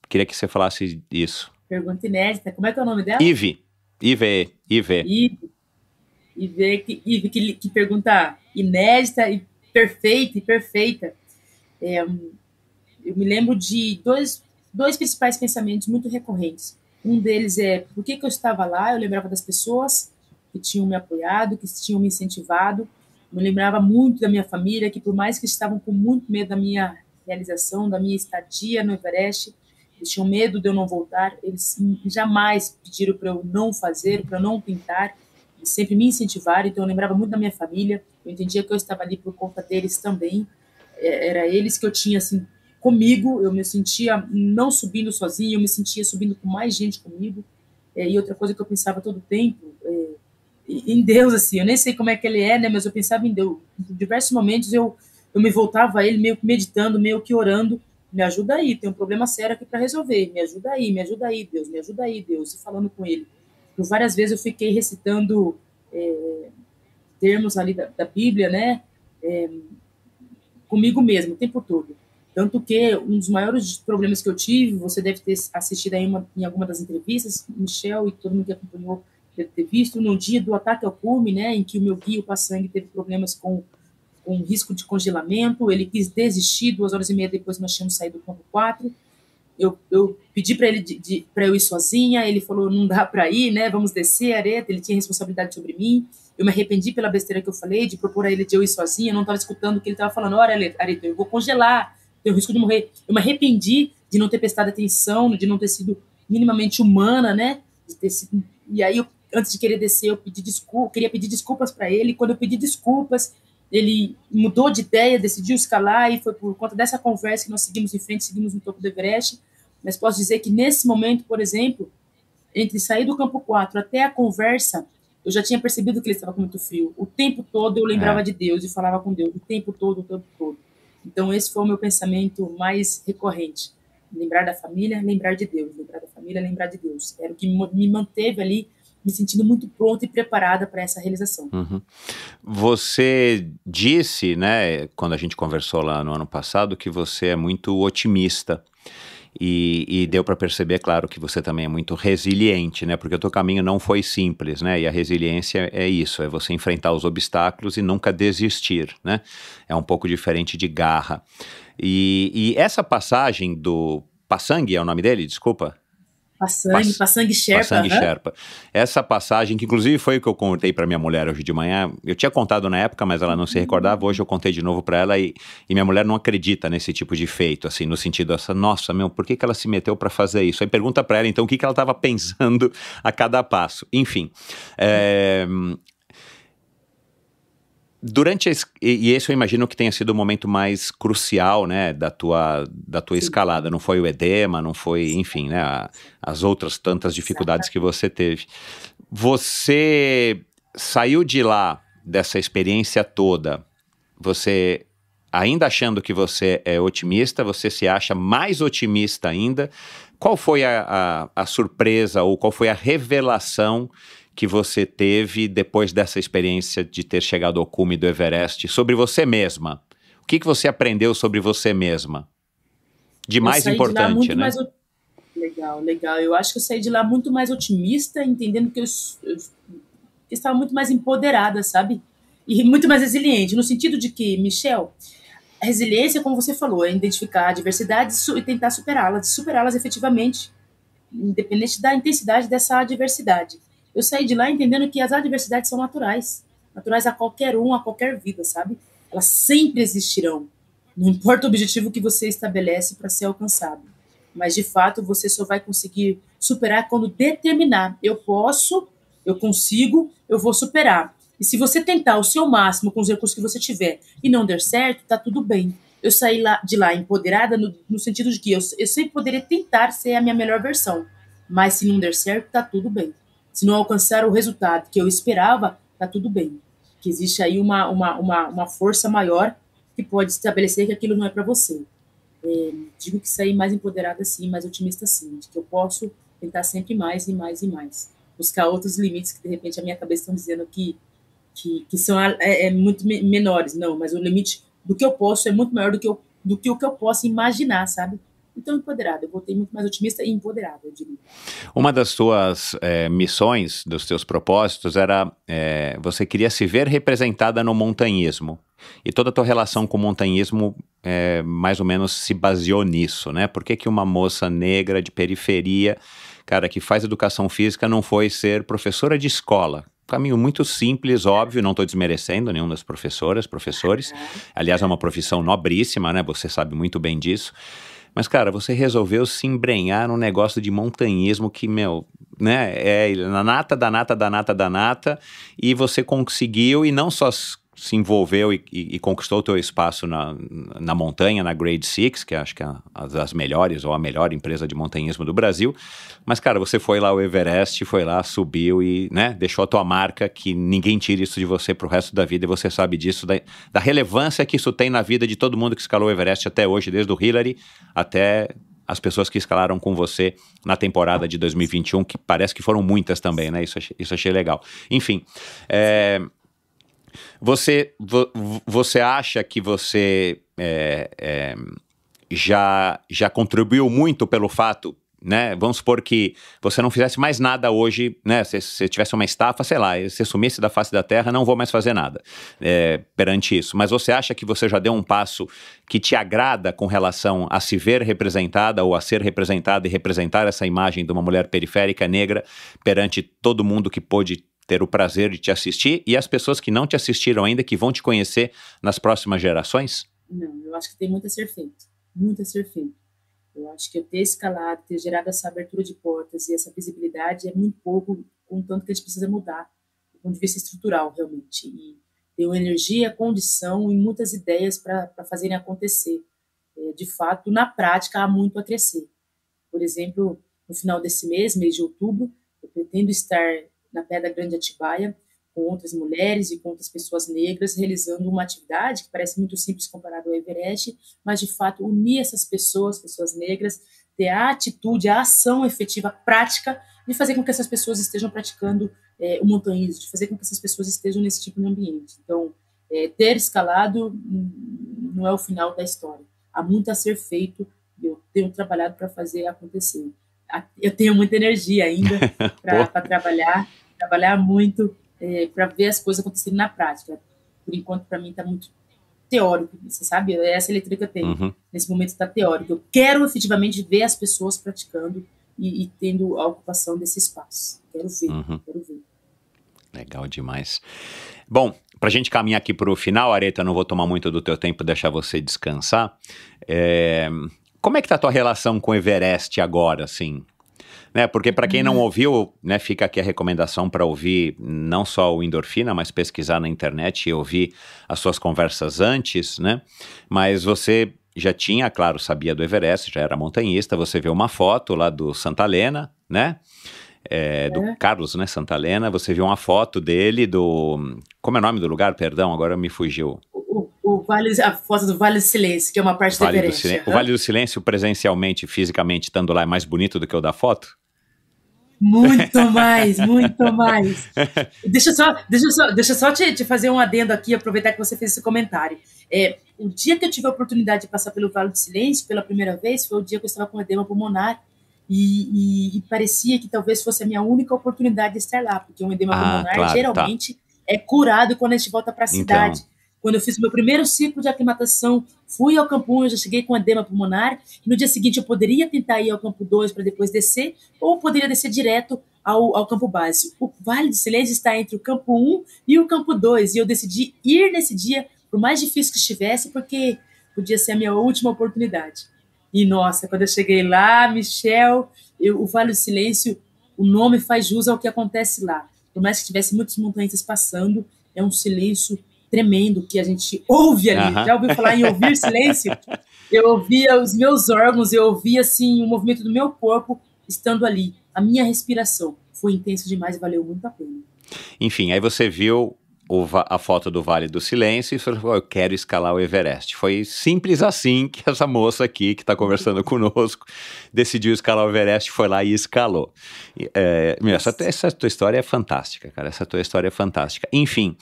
Queria que você falasse isso. Pergunta inédita. Como é que é o nome dela? Ive, que pergunta inédita e perfeita. Eu me lembro de dois principais pensamentos muito recorrentes. Um deles por que eu estava lá? Eu lembrava das pessoas que tinham me apoiado, que tinham me incentivado. Eu me lembrava muito da minha família, que por mais que estavam com muito medo da minha realização, da minha estadia no Everest, eles tinham medo de eu não voltar, eles jamais pediram para eu não fazer, para eu não tentar, eles sempre me incentivaram. Então eu lembrava muito da minha família, eu entendia que eu estava ali por conta deles também, era eles que eu tinha, assim, comigo, eu me sentia não subindo sozinha, eu me sentia subindo com mais gente comigo, e outra coisa que eu pensava todo o tempo, em Deus, assim, eu nem sei como é que ele é, né, mas eu pensava em Deus, em diversos momentos eu me voltava a ele, meio que meditando, meio que orando, me ajuda aí, tem um problema sério aqui para resolver, me ajuda aí, Deus, me ajuda aí, Deus, e falando com ele. Por várias vezes eu fiquei recitando termos ali da Bíblia, né, comigo mesmo, o tempo todo. Tanto que um dos maiores problemas que eu tive, você deve ter assistido aí em alguma das entrevistas, Michel e todo mundo que acompanhou deve ter visto, no dia do ataque ao cume, né, em que o meu guia, o Passang, teve problemas com risco de congelamento, ele quis desistir, 2h30 depois nós tínhamos saído do campo 4, eu pedi para ele para eu ir sozinha, ele falou, não dá para ir, né, vamos descer, Areta, ele tinha responsabilidade sobre mim, eu me arrependi pela besteira que eu falei, de propor a ele de eu ir sozinha, eu não estava escutando o que ele estava falando, olha, Areta, eu vou congelar, tenho risco de morrer. Eu me arrependi de não ter prestado atenção, de não ter sido minimamente humana, né? E aí, antes de querer descer, eu queria pedir desculpas para ele. E quando eu pedi desculpas, ele mudou de ideia, decidiu escalar, e foi por conta dessa conversa que nós seguimos em frente, seguimos no topo do Everest. Mas posso dizer que nesse momento, por exemplo, entre sair do campo 4 até a conversa, eu já tinha percebido que ele estava com muito frio. O tempo todo eu lembrava de Deus e falava com Deus, o tempo todo. Então, esse foi o meu pensamento mais recorrente. Lembrar da família, lembrar de Deus. Lembrar da família, lembrar de Deus. Era o que me manteve ali, me sentindo muito pronta e preparada para essa realização. Uhum. Você disse, né, quando a gente conversou lá no ano passado, que você é muito otimista. E deu para perceber, claro, que você também é muito resiliente, né? Porque o teu caminho não foi simples, né? E a resiliência é isso, é você enfrentar os obstáculos e nunca desistir, né? É um pouco diferente de garra. E essa passagem do Passang, é o nome dele? Desculpa. Passang Sherpa. Passang Sherpa. Essa passagem, que inclusive foi o que eu contei para minha mulher hoje de manhã, eu tinha contado na época, mas ela não se recordava, hoje eu contei de novo para ela e minha mulher não acredita nesse tipo de feito, assim, no sentido dessa, nossa, por que ela se meteu para fazer isso? Aí pergunta para ela, então, o que ela estava pensando a cada passo. Enfim, e esse eu imagino que tenha sido o momento mais crucial, né, da tua escalada, não foi o edema, não foi, enfim, né, as outras tantas dificuldades que você teve. Você saiu de lá, dessa experiência toda, você ainda achando que você é otimista, você se acha mais otimista ainda. Qual foi a surpresa ou qual foi a revelação que você teve depois dessa experiência de ter chegado ao cume do Everest sobre você mesma? O que você aprendeu sobre você mesma? De mais importante, né? Legal. Eu acho que eu saí de lá muito mais otimista, entendendo que eu estava muito mais empoderada, sabe? E muito mais resiliente, no sentido de que, Michel, a resiliência, como você falou, é identificar adversidades e tentar superá-las efetivamente, independente da intensidade dessa adversidade. Eu saí de lá entendendo que as adversidades são naturais a qualquer a qualquer vida, sabe? Elas sempre existirão, não importa o objetivo que você estabelece para ser alcançado. Mas, de fato, você só vai conseguir superar quando determinar. Eu posso, eu consigo, eu vou superar. E se você tentar o seu máximo com os recursos que você tiver e não der certo, tá tudo bem. Eu saí de lá empoderada no sentido de que eu sempre poderia tentar ser a minha melhor versão. Mas se não der certo, tá tudo bem. Se não alcançar o resultado que eu esperava, tá tudo bem. Que existe aí uma força maior que pode estabelecer que aquilo não é para você. Digo que saí mais empoderada sim, mais otimista sim, de que eu posso tentar sempre mais e mais e mais. Buscar outros limites que de repente a minha cabeça estão dizendo que são muito menores. Não, mas o limite do que eu posso é muito maior do que o que eu posso imaginar, sabe? Então, empoderada. Eu voltei muito mais otimista e empoderada, eu diria. Uma das suas missões, dos seus propósitos, era você queria se ver representada no montanhismo. E toda a tua relação com o montanhismo mais ou menos se baseou nisso, né? Por que uma moça negra de periferia, cara, que faz educação física, não foi ser professora de escola? Caminho muito simples, óbvio, não estou desmerecendo nenhum das professores. Aliás, é uma profissão nobríssima, né? Você sabe muito bem disso. Mas, cara, você resolveu se embrenhar num negócio de montanhismo que, né, é na nata da nata, e você conseguiu, e não só se envolveu e conquistou o teu espaço na montanha, na Grade 6, que acho que é uma das melhores, ou a melhor empresa de montanhismo do Brasil, mas, cara, você foi lá ao Everest, foi lá, subiu e, né, deixou a tua marca, que ninguém tira isso de você pro resto da vida, e você sabe disso, da relevância que isso tem na vida de todo mundo que escalou o Everest até hoje, desde o Hillary até as pessoas que escalaram com você na temporada de 2021, que parece que foram muitas também, né, isso achei legal. Enfim, Você acha que você já contribuiu muito pelo fato, né? Vamos supor que você não fizesse mais nada hoje, né? Se tivesse uma estafa, sei lá, se sumisse da face da terra, não vou mais fazer nada perante isso. Mas você acha que você já deu um passo que te agrada com relação a se ver representada ou a ser representada e representar essa imagem de uma mulher periférica negra perante todo mundo que pôde ter o prazer de te assistir, e as pessoas que não te assistiram ainda, que vão te conhecer nas próximas gerações? Não, eu acho que tem muito a ser feito. Muito a ser feito. Eu acho que eu ter escalado, ter gerado essa abertura de portas e essa visibilidade é muito pouco, contanto que a gente precisa mudar, do ponto de vista estrutural, realmente. E ter uma energia, condição e muitas ideias para fazerem acontecer. De fato, na prática, há muito a crescer. Por exemplo, no final desse mês de outubro, eu pretendo estar na Pedra Grande Atibaia, com outras mulheres e com outras pessoas negras, realizando uma atividade que parece muito simples comparado ao Everest, mas, de fato, unir essas pessoas negras, ter a atitude, a ação efetiva, prática, de fazer com que essas pessoas estejam praticando o montanhismo, de fazer com que essas pessoas estejam nesse tipo de ambiente. Então, ter escalado não é o final da história. Há muito a ser feito, e eu tenho trabalhado para fazer acontecer. Eu tenho muita energia ainda para trabalhar muito, para ver as coisas acontecerem na prática. Por enquanto, para mim, está muito teórico, você sabe? Essa leitura que eu tenho. Uhum. Nesse momento está teórico. Eu quero efetivamente ver as pessoas praticando e tendo a ocupação desse espaço. Quero ver. Legal demais. Bom, para a gente caminhar aqui para o final, Aretha, não vou tomar muito do teu tempo, deixar você descansar. Como é que tá a tua relação com o Everest agora, assim? Né, porque para quem não ouviu, né, fica aqui a recomendação para ouvir não só o Endorfina, mas pesquisar na internet e ouvir as suas conversas antes, né? Mas você já tinha, claro, sabia do Everest, já era montanhista, você viu uma foto lá do Santalena, né? Do Carlos, né, Santalena, você viu uma foto dele como é o nome do lugar? Perdão, agora me fugiu. a foto do Vale do Silêncio, que é uma parte do Everest. O Vale do Silêncio, presencialmente, fisicamente, estando lá, é mais bonito do que o da foto? Muito mais, muito mais. Deixa eu só te fazer um adendo aqui, aproveitar que você fez esse comentário. O dia que eu tive a oportunidade de passar pelo Vale do Silêncio pela primeira vez foi o dia que eu estava com edema pulmonar e parecia que talvez fosse a minha única oportunidade de estar lá, porque um edema pulmonar geralmente é curado quando a gente volta para a cidade. Então, quando eu fiz o meu primeiro ciclo de aclimatação, fui ao campo 1, eu já cheguei com edema pulmonar, e no dia seguinte eu poderia tentar ir ao campo 2 para depois descer, ou poderia descer direto ao campo base. O Vale do Silêncio está entre o campo 1 e o campo 2, e eu decidi ir nesse dia, por mais difícil que estivesse, porque podia ser a minha última oportunidade. E, nossa, quando eu cheguei lá, Michel, o Vale do Silêncio, o nome faz jus ao que acontece lá. Por mais que tivesse muitos montanhistas passando, é um silêncio tremendo que a gente ouve ali. Já ouviu falar em ouvir silêncio? Eu ouvia os meus órgãos, eu ouvia assim, o movimento do meu corpo estando ali. A minha respiração foi intenso demais e valeu muito a pena. Enfim, aí você viu a foto do Vale do Silêncio e falou, eu quero escalar o Everest. Foi simples assim que essa moça aqui, que está conversando conosco, decidiu escalar o Everest, foi lá e escalou. Essa tua história é fantástica, cara. Essa tua história é fantástica. Enfim,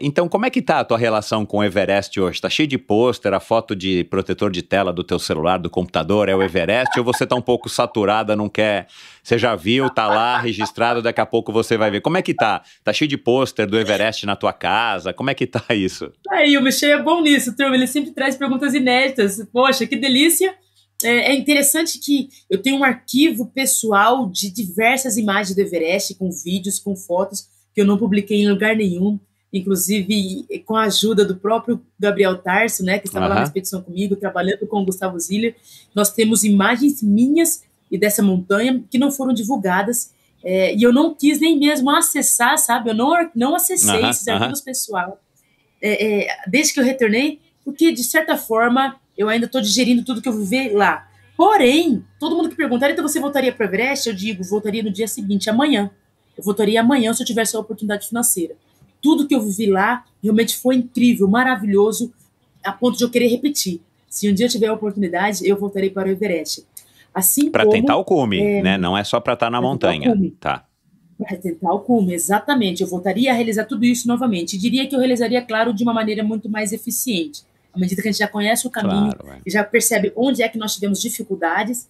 então como é que tá a tua relação com o Everest hoje? Tá cheio de pôster, a foto de protetor de tela do teu celular, do computador, é o Everest? Ou você tá um pouco saturada, não quer... Você já viu, tá lá registrado, daqui a pouco você vai ver. Como é que tá? Tá cheio de pôster do Everest na tua casa? Como é que tá isso? Aí, o Michel é bom nisso, turma. Ele sempre traz perguntas inéditas. Poxa, que delícia. É interessante que eu tenho um arquivo pessoal de diversas imagens do Everest, com vídeos, com fotos, que eu não publiquei em lugar nenhum. Inclusive, com a ajuda do próprio Gabriel Tarso, né, que estava lá na expedição comigo, trabalhando com o Gustavo Ziller. Nós temos imagens minhas e dessa montanha que não foram divulgadas, e eu não quis nem mesmo acessar, sabe? Eu não acessei esses arquivos pessoal desde que eu retornei, porque de certa forma eu ainda estou digerindo tudo que eu vivi lá. Porém, todo mundo que pergunta, então você voltaria para o Everest? Eu digo, voltaria no dia seguinte, amanhã. Eu voltaria amanhã se eu tivesse a oportunidade financeira. Tudo que eu vivi lá realmente foi incrível, maravilhoso, a ponto de eu querer repetir. Se um dia eu tiver a oportunidade, eu voltarei para o Everest. Assim para tentar o cume, né? Não é só para estar na montanha. Tá. Para tentar o cume, exatamente. Eu voltaria a realizar tudo isso novamente. E diria que eu realizaria, claro, de uma maneira muito mais eficiente. À medida que a gente já conhece o caminho, e já percebe onde é que nós tivemos dificuldades,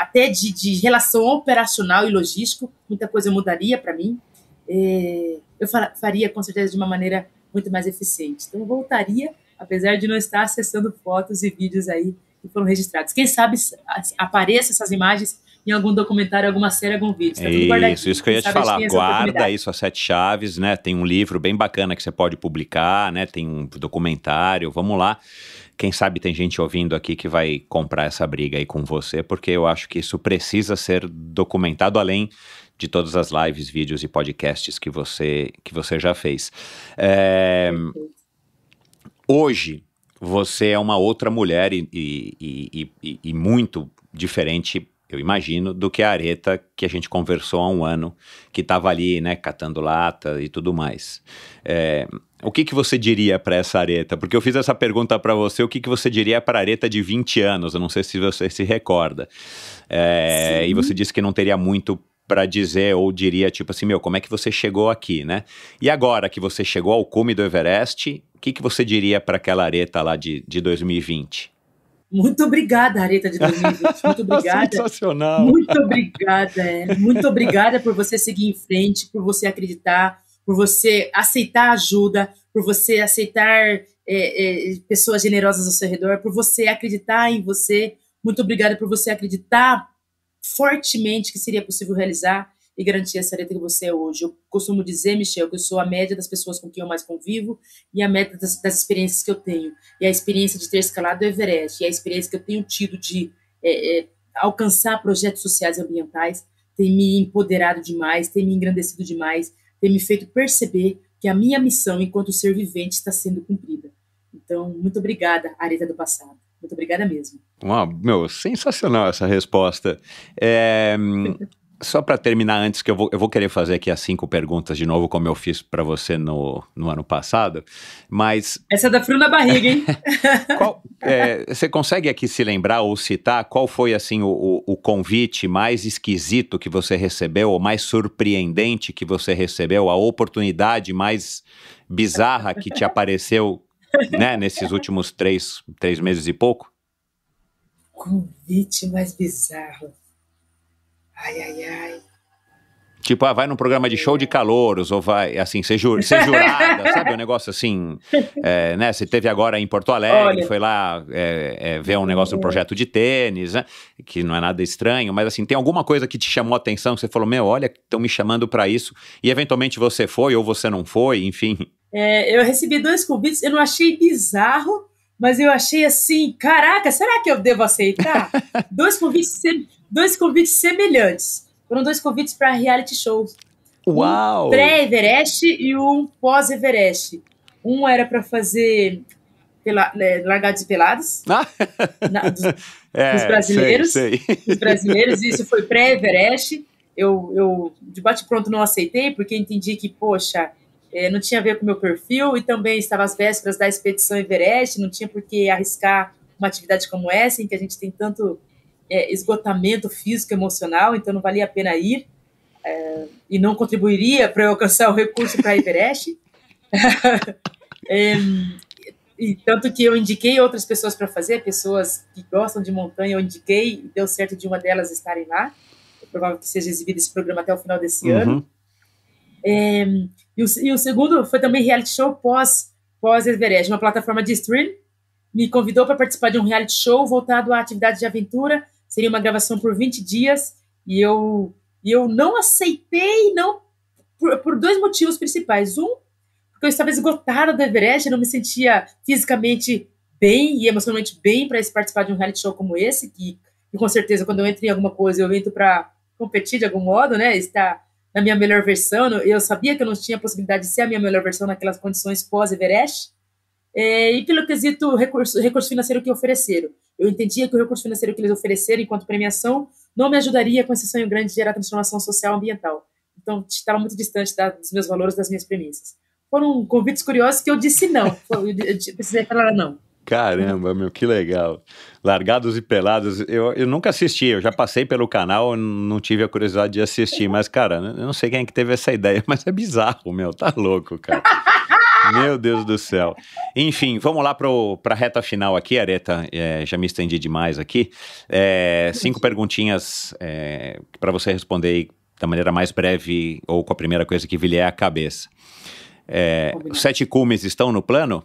até de relação operacional e logístico, muita coisa mudaria para mim. Eu faria, com certeza, de uma maneira muito mais eficiente. Então, eu voltaria, apesar de não estar acessando fotos e vídeos aí que foram registrados. Quem sabe apareça essas imagens em algum documentário, alguma série, algum vídeo. Tá tudo guardadinho. Isso que eu ia te falar. Guarda aí suas 7 chaves, né? Tem um livro bem bacana que você pode publicar, né? Tem um documentário, vamos lá. Quem sabe tem gente ouvindo aqui que vai comprar essa briga aí com você, porque eu acho que isso precisa ser documentado além de todas as lives, vídeos e podcasts que você já fez. Hoje, você é uma outra mulher e muito diferente, eu imagino, do que a Aretha que a gente conversou há um ano, que estava ali, né, catando lata e tudo mais. O que você diria para essa Aretha? Porque eu fiz essa pergunta para você, o que você diria para a Aretha de 20 anos? Eu não sei se você se recorda. E você disse que não teria muito para dizer, ou diria tipo assim, como é que você chegou aqui, né? E agora que você chegou ao cume do Everest, o que você diria para aquela Aretha lá de 2020? Muito obrigada, Aretha de 2020. Muito obrigada. Sensacional. Muito obrigada. Muito obrigada por você seguir em frente, por você acreditar, por você aceitar ajuda, por você aceitar pessoas generosas ao seu redor, por você acreditar em você. Muito obrigada por você acreditar fortemente que seria possível realizar e garantir essa Aretha que você é hoje. Eu costumo dizer, Michel, que eu sou a média das pessoas com quem eu mais convivo e a média das experiências que eu tenho. E a experiência de ter escalado o Everest, e a experiência que eu tenho tido de alcançar projetos sociais e ambientais, tem me empoderado demais, tem me engrandecido demais, tem me feito perceber que a minha missão enquanto ser vivente está sendo cumprida. Então, muito obrigada, Aretha do passado. Muito obrigada mesmo. Sensacional essa resposta. Só para terminar antes, que eu vou querer fazer aqui as 5 perguntas de novo, como eu fiz para você no ano passado, mas... Essa dá frio na barriga, hein? Você consegue aqui se lembrar ou citar qual foi, assim, o convite mais esquisito que você recebeu, ou mais surpreendente que você recebeu, a oportunidade mais bizarra que te apareceu, né, nesses últimos 3 meses e pouco? Convite mais bizarro. Ai. Tipo, vai num programa de show de calouros, ou vai, assim, ser jurada, sabe? Um negócio assim, né? Você teve agora em Porto Alegre, foi lá ver um negócio, um projeto de tênis, né? Que não é nada estranho, mas assim, tem alguma coisa que te chamou a atenção, que você falou, olha, estão me chamando pra isso, e eventualmente você foi, ou você não foi, enfim. Eu recebi 2 convites, eu não achei bizarro, mas eu achei assim, caraca, será que eu devo aceitar? 2 convites semelhantes. Foram 2 convites para reality shows. Uau! Um pré-Everest e um pós-Everest. Um era para fazer Largados e Pelados, dos brasileiros. Sei. Dos brasileiros, isso foi pré-Everest. Eu de bate-pronto não aceitei, porque entendi que, poxa, não tinha a ver com o meu perfil, e também estava às vésperas da expedição Everest, não tinha por que arriscar uma atividade como essa, em que a gente tem tanto esgotamento físico e emocional, então não valia a pena ir, e não contribuiria para eu alcançar o recurso para Everest. E tanto que eu indiquei outras pessoas para fazer, pessoas que gostam de montanha, eu indiquei, e deu certo de uma delas estarem lá. É provável que seja exibido esse programa até o final desse ano. E o segundo foi também reality show pós-Everest, uma plataforma de stream, me convidou para participar de um reality show voltado à atividade de aventura. Seria uma gravação por 20 dias, e eu não aceitei, por 2 motivos principais. Um, porque eu estava esgotada do Everest, eu não me sentia fisicamente bem e emocionalmente bem para participar de um reality show como esse, que com certeza, quando eu entro em alguma coisa, eu entro para competir de algum modo, né, estar na minha melhor versão. Eu sabia que eu não tinha a possibilidade de ser a minha melhor versão naquelas condições pós-Everest. E pelo quesito recurso financeiro que ofereceram. Eu entendia que o recurso financeiro que eles ofereceram enquanto premiação não me ajudaria com esse sonho grande de gerar transformação social e ambiental. Então, estava muito distante dos meus valores, das minhas premissas. Foram convites curiosos que eu disse não. Eu precisei falar não. Caramba, que legal. Largados e Pelados, eu nunca assisti, eu já passei pelo canal, não tive a curiosidade de assistir, mas, cara, eu não sei quem é que teve essa ideia, mas é bizarro, tá louco, cara. Meu Deus do céu. Enfim, vamos lá para a reta final aqui, Areta. Já me estendi demais aqui. 5 perguntinhas para você responder da maneira mais breve ou com a primeira coisa que vier à cabeça. Os 7 cumes estão no plano?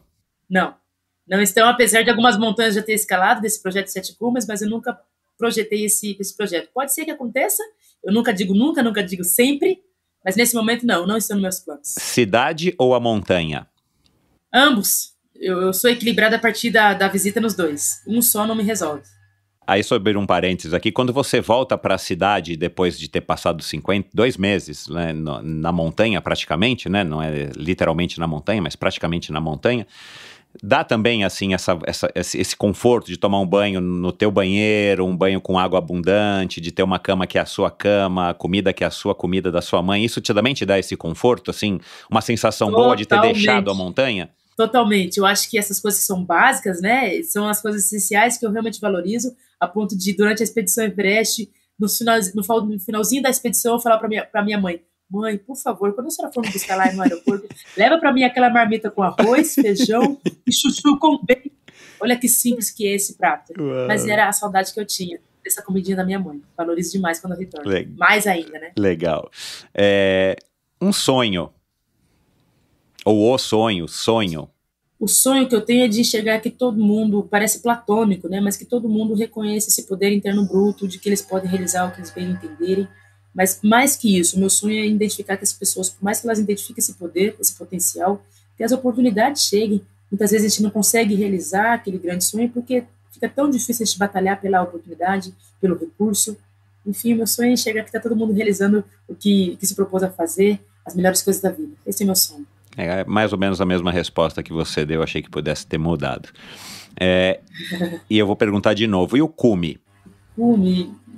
Não estão, apesar de algumas montanhas já ter escalado desse projeto de 7 cumes, mas eu nunca projetei esse projeto. Pode ser que aconteça, eu nunca digo sempre, mas nesse momento não estão nos meus planos. Cidade ou a montanha? Ambos. Eu sou equilibrada a partir da visita nos 2. Um só não me resolve. Aí, sobre um parênteses aqui, quando você volta para a cidade depois de ter passado 2 meses, né, na montanha praticamente, né, não é literalmente na montanha, mas praticamente na montanha, dá também assim esse conforto de tomar um banho no teu banheiro, um banho com água abundante, de ter uma cama que é a sua cama, comida que é a sua comida da sua mãe. Isso também te dá esse conforto, assim, uma sensação boa de ter deixado a montanha? Totalmente. Eu acho que essas coisas que são básicas, né, são as coisas essenciais que eu realmente valorizo, a ponto de, durante a expedição Everest, no finalzinho da expedição, eu falar para minha mãe: mãe, por favor, quando a senhora for me buscar lá no aeroporto, leva para mim aquela marmita com arroz, feijão e chuchu com bacon. Olha que simples que é esse prato. Uau. Mas era a saudade que eu tinha dessa comidinha da minha mãe. Valorizo demais quando eu retorno. Mais ainda, né? Legal. Um sonho. Ou sonho. O sonho que eu tenho é de enxergar que todo mundo, parece platônico, né? Mas que todo mundo reconhece esse poder interno bruto, de que eles podem realizar o que eles bem entenderem. Mas mais que isso, o meu sonho é identificar que as pessoas, por mais que elas identifiquem esse poder, esse potencial, que as oportunidades cheguem. Muitas vezes a gente não consegue realizar aquele grande sonho porque fica tão difícil a gente batalhar pela oportunidade, pelo recurso. Enfim, o meu sonho é enxergar que está todo mundo realizando o que se propôs a fazer, as melhores coisas da vida. Esse é meu sonho. É mais ou menos a mesma resposta que você deu, achei que pudesse ter mudado. E eu vou perguntar de novo, e o cume?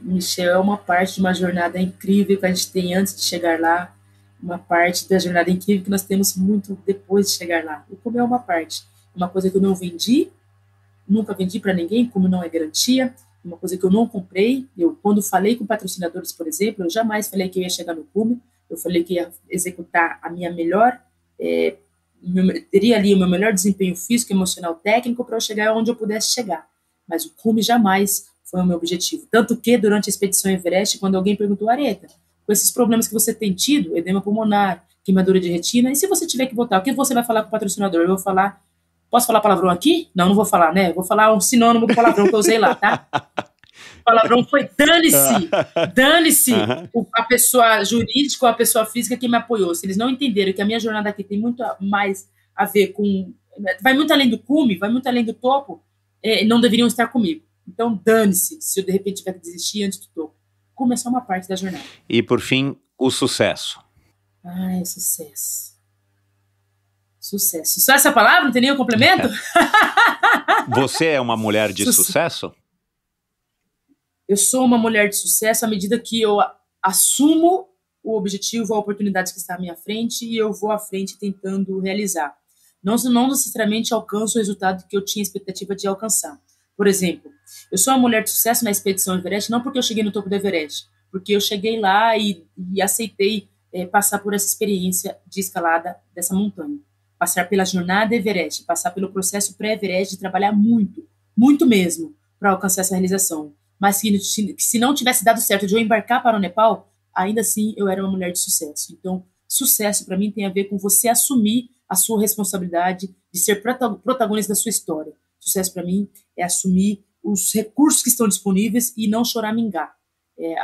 Michel, é uma parte de uma jornada incrível que a gente tem antes de chegar lá, uma parte da jornada incrível que nós temos muito depois de chegar lá. O cume é uma parte, uma coisa que eu não vendi, nunca vendi para ninguém, como não é garantia, uma coisa que eu não comprei. Eu, quando falei com patrocinadores, por exemplo, eu jamais falei que eu ia chegar no cume, eu falei que ia executar a minha melhor, teria ali o meu melhor desempenho físico, emocional, técnico para eu chegar onde eu pudesse chegar. Mas o cume jamais foi o meu objetivo. Tanto que, durante a expedição Everest, quando alguém perguntou, Areta, com esses problemas que você tem tido, edema pulmonar, queimadura de retina, e se você tiver que voltar, o que você vai falar com o patrocinador? Eu vou falar, posso falar palavrão aqui? Não vou falar, né? Vou falar um sinônimo do palavrão que eu usei lá, tá? O palavrão foi dane-se a pessoa jurídica ou a pessoa física que me apoiou. Se eles não entenderam que a minha jornada aqui tem muito mais a ver com... vai muito além do cume, vai muito além do topo, não deveriam estar comigo. Então, dane-se se eu, de repente, tiver que desistir antes do topo. Cume é só uma parte da jornada. E, por fim, o sucesso. Ai, sucesso. Sucesso. Só essa palavra? Não tem nenhum complemento? Você é uma mulher de sucesso? Eu sou uma mulher de sucesso à medida que eu assumo o objetivo, a oportunidade que está à minha frente e eu vou à frente tentando realizar. Não necessariamente alcanço o resultado que eu tinha expectativa de alcançar. Por exemplo, eu sou uma mulher de sucesso na expedição Everest, não porque eu cheguei no topo do Everest, porque eu cheguei lá e aceitei passar por essa experiência de escalada dessa montanha. Passar pela jornada Everest, passar pelo processo pré-Everest, de trabalhar muito, muito mesmo, para alcançar essa realização. Mas se não tivesse dado certo de eu embarcar para o Nepal, ainda assim eu era uma mulher de sucesso. Então, sucesso para mim tem a ver com você assumir a sua responsabilidade de ser protagonista da sua história. Sucesso para mim é assumir os recursos que estão disponíveis e não choramingar.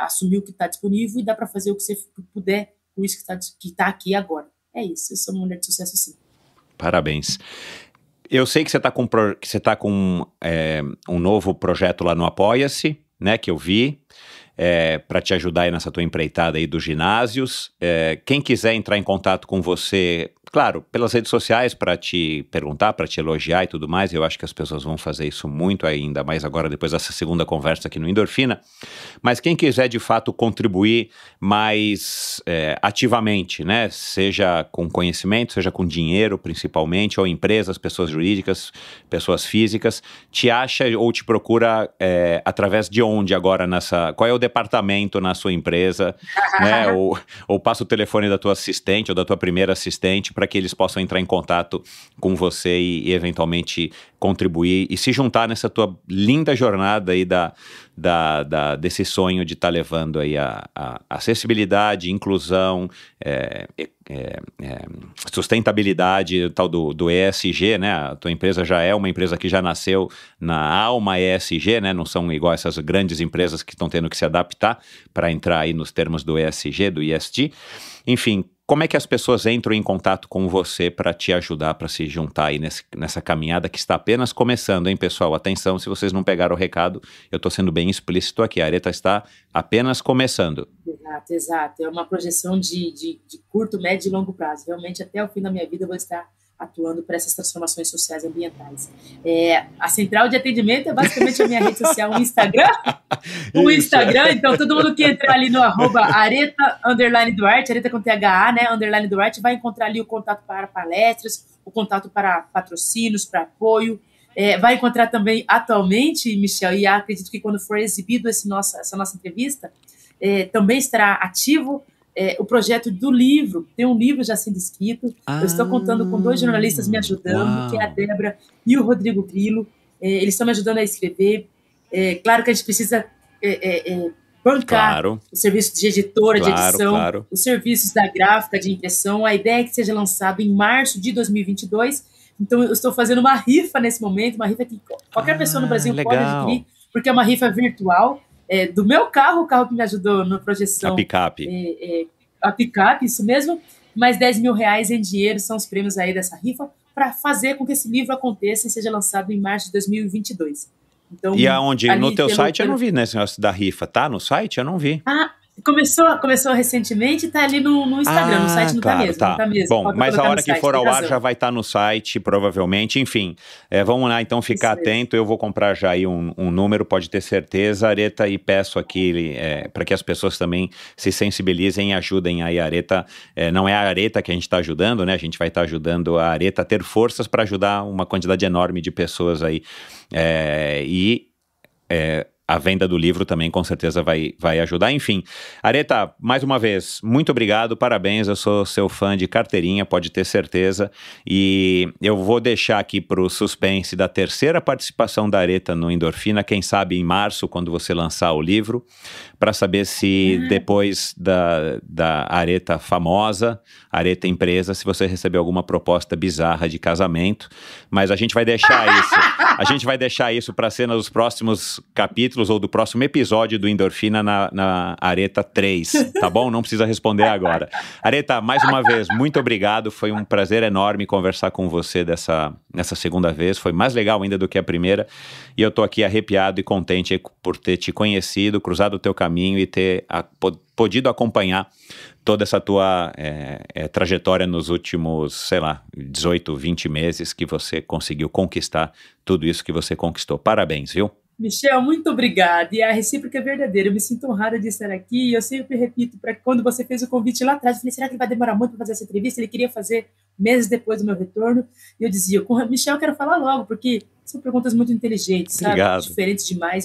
Assumir o que está disponível e dá para fazer o que você puder com isso que está aqui agora. É isso, eu sou uma mulher de sucesso sim. Parabéns. Eu sei que você está com um novo projeto lá no Apoia-se, né, que eu vi, para te ajudar aí nessa tua empreitada aí dos ginásios. Quem quiser entrar em contato com você, claro, pelas redes sociais, para te perguntar, para te elogiar e tudo mais, eu acho que as pessoas vão fazer isso muito ainda mais agora, depois dessa segunda conversa aqui no Endorfina. Mas quem quiser, de fato, contribuir mais ativamente, né, seja com conhecimento, seja com dinheiro, principalmente, ou empresas, pessoas jurídicas, pessoas físicas, te acha ou te procura através de onde agora qual é o departamento na sua empresa, né, ou passa o telefone da tua assistente ou da tua primeira assistente para que eles possam entrar em contato com você e eventualmente contribuir e se juntar nessa tua linda jornada aí desse sonho de estar levando aí a acessibilidade, inclusão, sustentabilidade, o tal do ESG, né? A tua empresa já é uma empresa que já nasceu na alma ESG, né? Não são igual essas grandes empresas que estão tendo que se adaptar para entrar aí nos termos do ESG, do ESG. Enfim, como é que as pessoas entram em contato com você para te ajudar, para se juntar aí nessa caminhada que está apenas começando, hein, pessoal? Atenção, se vocês não pegaram o recado, eu estou sendo bem explícito aqui, a Areta está apenas começando. Exato. É uma projeção de curto, médio e longo prazo. Realmente, até o fim da minha vida, eu vou estar atuando para essas transformações sociais e ambientais. A central de atendimento é basicamente a minha rede social, o Instagram. O Instagram, então todo mundo que entrar ali no @Areta_Duarte, Areta com THA, né, _Duarte, vai encontrar ali o contato para palestras, o contato para patrocínios, para apoio. Vai encontrar também, atualmente, Michel, e acredito que quando for exibido essa nossa entrevista, também estará ativo o projeto do livro. Tem um livro já sendo escrito. Eu estou contando com 2 jornalistas me ajudando, que é a Débora e o Rodrigo Grilo. Eles estão me ajudando a escrever. Claro que a gente precisa bancar o serviço de editora, de edição, os serviços da gráfica, de impressão. A ideia é que seja lançado em março de 2022. Então, eu estou fazendo uma rifa nesse momento, uma rifa que qualquer pessoa no Brasil pode adquirir, porque é uma rifa virtual. Do meu carro, o carro que me ajudou na projeção. A picape. A picape, isso mesmo. Mais R$10 mil em dinheiro são os prêmios aí dessa rifa para fazer com que esse livro aconteça e seja lançado em março de 2022. Então, e aonde? No teu site eu não vi nesse negócio da rifa, tá? No site eu não vi. Começou recentemente, tá ali no Instagram, no site não tá mesmo. Tá. Não tá mesmo. Bom, Pode mas a colocar hora no que site, for tem ao ar razão. já vai estar no site, provavelmente. Enfim, vamos lá então ficar Isso mesmo. atento. Eu vou comprar já aí um número, pode ter certeza, Areta, e peço aqui para que as pessoas também se sensibilizem e ajudem aí a Areta. Não é a Areta que a gente está ajudando, né? A gente vai estar ajudando a Areta a ter forças para ajudar uma quantidade enorme de pessoas aí. A venda do livro também com certeza vai ajudar. Enfim, Areta, mais uma vez, muito obrigado, parabéns, eu sou seu fã de carteirinha, pode ter certeza, e eu vou deixar aqui para o suspense da terceira participação da Areta no Endorfina, quem sabe em março, quando você lançar o livro, para saber se depois da Areta famosa, Areta empresa, se você recebeu alguma proposta bizarra de casamento, mas a gente vai deixar isso para ser nos próximos capítulos ou do próximo episódio do Endorfina na Areta 3, tá bom? Não precisa responder agora. Areta, mais uma vez, muito obrigado, foi um prazer enorme conversar com você nessa segunda vez, foi mais legal ainda do que a primeira, e eu tô aqui arrepiado e contente por ter te conhecido, cruzado o teu caminho e ter podido acompanhar toda essa tua trajetória nos últimos, sei lá, 18, 20 meses que você conseguiu conquistar tudo isso que você conquistou. Parabéns, viu? Michel, muito obrigada. E a recíproca é verdadeira. Eu me sinto honrada de estar aqui. E eu sempre repito, para quando você fez o convite lá atrás, eu falei, será que ele vai demorar muito para fazer essa entrevista? Ele queria fazer meses depois do meu retorno. E eu dizia, com o Michel eu quero falar logo, porque são perguntas muito inteligentes, sabe? Obrigado. Diferentes demais.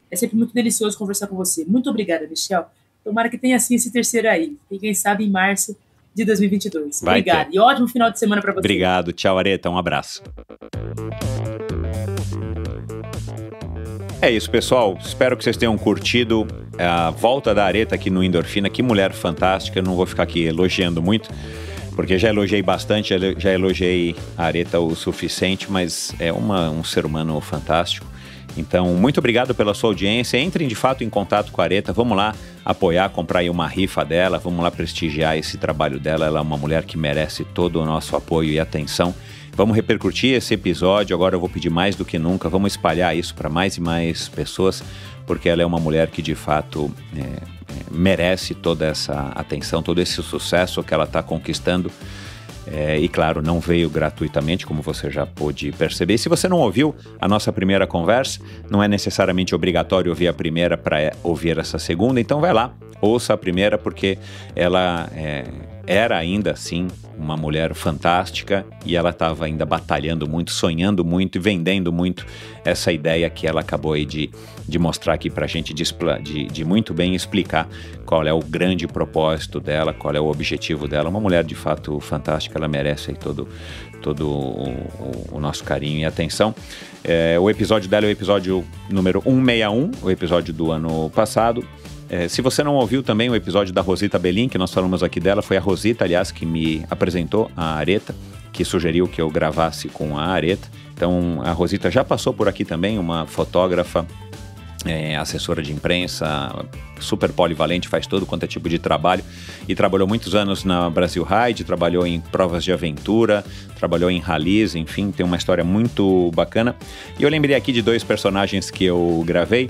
É sempre muito delicioso conversar com você. Muito obrigada, Michel. Tomara que tenha assim esse terceiro aí. E quem sabe em março de 2022. Obrigada. E ótimo final de semana para você. Obrigado. Tchau, Areta. Um abraço. É isso, pessoal. Espero que vocês tenham curtido a volta da Areta aqui no Endorfina. Que mulher fantástica. Eu não vou ficar aqui elogiando muito, porque já elogiei bastante, já elogiei a Areta o suficiente, mas é um ser humano fantástico. Então, muito obrigado pela sua audiência. Entrem de fato em contato com a Areta. Vamos lá apoiar, comprar aí uma rifa dela. Vamos lá prestigiar esse trabalho dela. Ela é uma mulher que merece todo o nosso apoio e atenção. Vamos repercutir esse episódio. Agora eu vou pedir mais do que nunca. Vamos espalhar isso para mais e mais pessoas, porque ela é uma mulher que de fato merece toda essa atenção, todo esse sucesso que ela está conquistando. E claro, não veio gratuitamente, como você já pôde perceber. E se você não ouviu a nossa primeira conversa, não é necessariamente obrigatório ouvir a primeira para ouvir essa segunda. Então vai lá, ouça a primeira, porque ela era ainda assim uma mulher fantástica e ela estava ainda batalhando muito, sonhando muito e vendendo muito essa ideia que ela acabou aí de mostrar aqui pra gente, de muito bem explicar qual é o grande propósito dela, qual é o objetivo dela. Uma mulher de fato fantástica, ela merece aí todo o nosso carinho e atenção. O episódio dela é o episódio número 161, o episódio do ano passado. Se você não ouviu também o episódio da Rosita Belin, que nós falamos aqui dela, foi a Rosita, aliás, que me apresentou a Areta, que sugeriu que eu gravasse com a Areta. Então, a Rosita já passou por aqui também, uma fotógrafa, assessora de imprensa, super polivalente, faz todo quanto é tipo de trabalho, e trabalhou muitos anos na Brasil Ride, trabalhou em provas de aventura, trabalhou em rallies, enfim, tem uma história muito bacana. E eu lembrei aqui de dois personagens que eu gravei.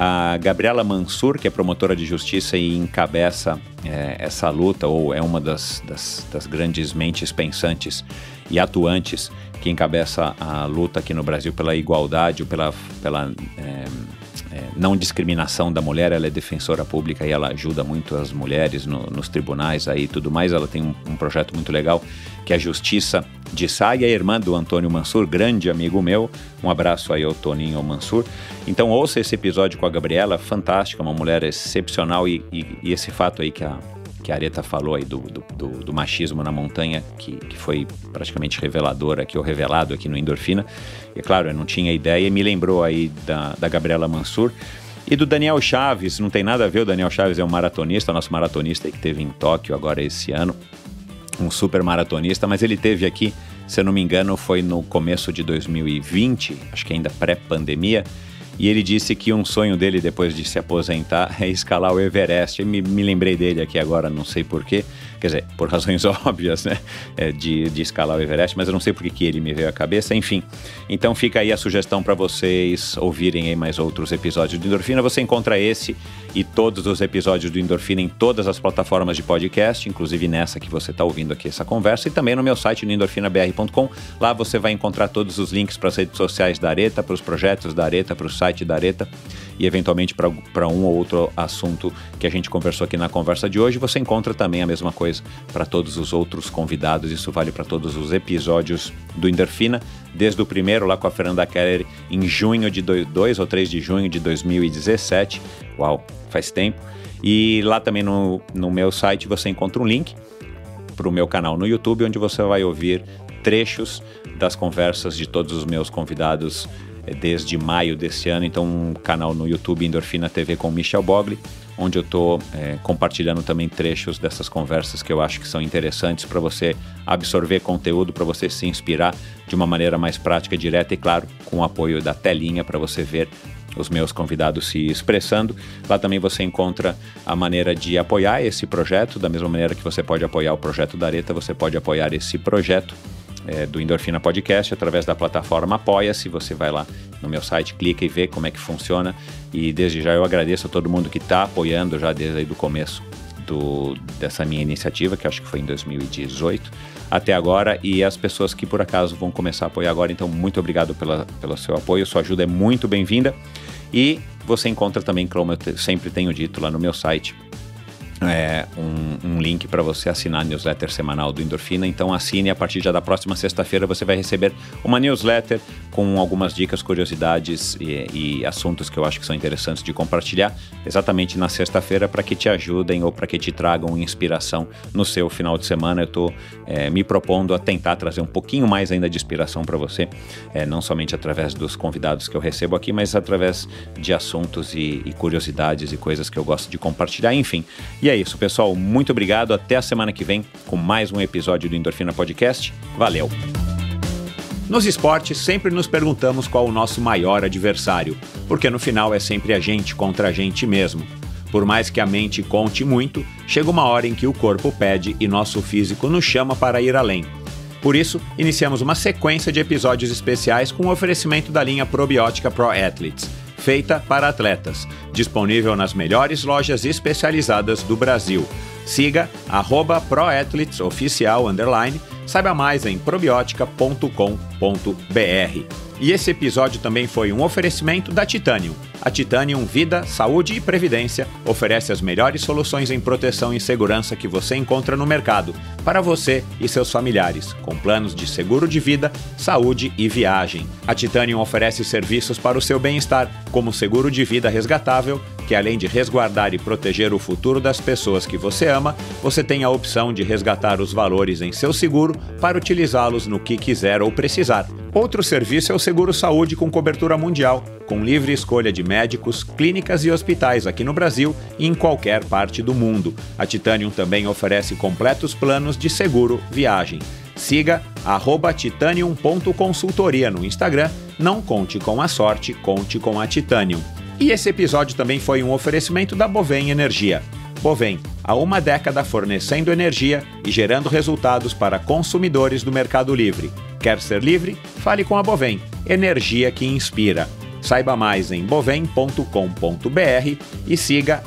A Gabriela Mansur, que é promotora de justiça e encabeça essa luta, ou é uma das grandes mentes pensantes e atuantes que encabeça a luta aqui no Brasil pela igualdade, ou pela não discriminação da mulher. Ela é defensora pública e ela ajuda muito as mulheres nos tribunais aí e tudo mais. Ela tem um projeto muito legal, que é a Justiça de Sá, e a irmã do Antônio Mansur, grande amigo meu. Um abraço aí ao Toninho Mansur. Então ouça esse episódio com a Gabriela, fantástica, uma mulher excepcional, e esse fato aí que a Areta falou aí do machismo na montanha, que foi praticamente revelador aqui, ou revelado aqui no Endorfina. E claro, eu não tinha ideia, e me lembrou aí da Gabriela Mansur. E do Daniel Chaves, não tem nada a ver, o Daniel Chaves é um maratonista, nosso maratonista aí que teve em Tóquio agora esse ano, um super maratonista, mas ele teve aqui, se eu não me engano, foi no começo de 2020, acho que ainda pré-pandemia, e ele disse que um sonho dele depois de se aposentar é escalar o Everest. Eu me lembrei dele aqui agora, não sei porquê, quer dizer, por razões óbvias, né, de escalar o Everest, mas eu não sei por que ele me veio à cabeça, enfim. Então fica aí a sugestão para vocês ouvirem aí mais outros episódios do Endorfina. Você encontra esse e todos os episódios do Endorfina em todas as plataformas de podcast, inclusive nessa que você está ouvindo aqui essa conversa, e também no meu site, no endorfinabr.com. Lá você vai encontrar todos os links para as redes sociais da Areta, para os projetos da Areta, para o site da Areta e eventualmente para um ou outro assunto que a gente conversou aqui na conversa de hoje. Você encontra também a mesma coisa para todos os outros convidados. Isso vale para todos os episódios do Endorfina, desde o primeiro lá com a Fernanda Keller em junho de 2 ou 3 de junho de 2017. Uau, faz tempo. E lá também no meu site você encontra um link para o meu canal no YouTube, onde você vai ouvir trechos das conversas de todos os meus convidados desde maio desse ano. Então, um canal no YouTube, Endorfina TV com Michel Bogli, onde eu estou compartilhando também trechos dessas conversas que eu acho que são interessantes para você absorver conteúdo, para você se inspirar de uma maneira mais prática e direta e, claro, com o apoio da telinha para você ver os meus convidados se expressando. Lá também você encontra a maneira de apoiar esse projeto, da mesma maneira que você pode apoiar o projeto da Areta, você pode apoiar esse projeto do Endorfina Podcast através da plataforma Apoia-se. Você vai lá no meu site, clica e vê como é que funciona, e desde já eu agradeço a todo mundo que está apoiando já desde aí do começo dessa minha iniciativa, que acho que foi em 2018 até agora, e as pessoas que por acaso vão começar a apoiar agora. Então, muito obrigado pelo seu apoio, sua ajuda é muito bem-vinda. E você encontra também, como eu sempre tenho dito lá no meu site, um link para você assinar a newsletter semanal do Endorfina. Então assine, a partir já da próxima sexta-feira você vai receber uma newsletter com algumas dicas, curiosidades e assuntos que eu acho que são interessantes de compartilhar exatamente na sexta-feira, para que te ajudem ou para que te tragam inspiração no seu final de semana. Eu estou me propondo a tentar trazer um pouquinho mais ainda de inspiração para você, não somente através dos convidados que eu recebo aqui, mas através de assuntos e curiosidades e coisas que eu gosto de compartilhar, enfim. E é isso, pessoal. Muito obrigado. Até a semana que vem com mais um episódio do Endorfina Podcast. Valeu! Nos esportes, sempre nos perguntamos qual o nosso maior adversário, porque no final é sempre a gente contra a gente mesmo. Por mais que a mente conte muito, chega uma hora em que o corpo pede e nosso físico nos chama para ir além. Por isso, iniciamos uma sequência de episódios especiais com o oferecimento da linha probiótica Pro Athletes, feita para atletas, disponível nas melhores lojas especializadas do Brasil. Siga @ProAthletesOficial_, saiba mais em probiotica.com.br. E esse episódio também foi um oferecimento da Titanium. A Titanium Vida, Saúde e Previdência oferece as melhores soluções em proteção e segurança que você encontra no mercado, para você e seus familiares, com planos de seguro de vida, saúde e viagem. A Titanium oferece serviços para o seu bem-estar, como seguro de vida resgatável, que além de resguardar e proteger o futuro das pessoas que você ama, você tem a opção de resgatar os valores em seu seguro para utilizá-los no que quiser ou precisar. Outro serviço é o Seguro Saúde com cobertura mundial, com livre escolha de médicos, clínicas e hospitais aqui no Brasil e em qualquer parte do mundo. A Titanium também oferece completos planos de seguro viagem. Siga @titanium.consultoria no Instagram. Não conte com a sorte, conte com a Titanium. E esse episódio também foi um oferecimento da Bovem Energia. Bovem, há uma década fornecendo energia e gerando resultados para consumidores do Mercado Livre. Quer ser livre? Fale com a Bovem, energia que inspira. Saiba mais em bovem.com.br e siga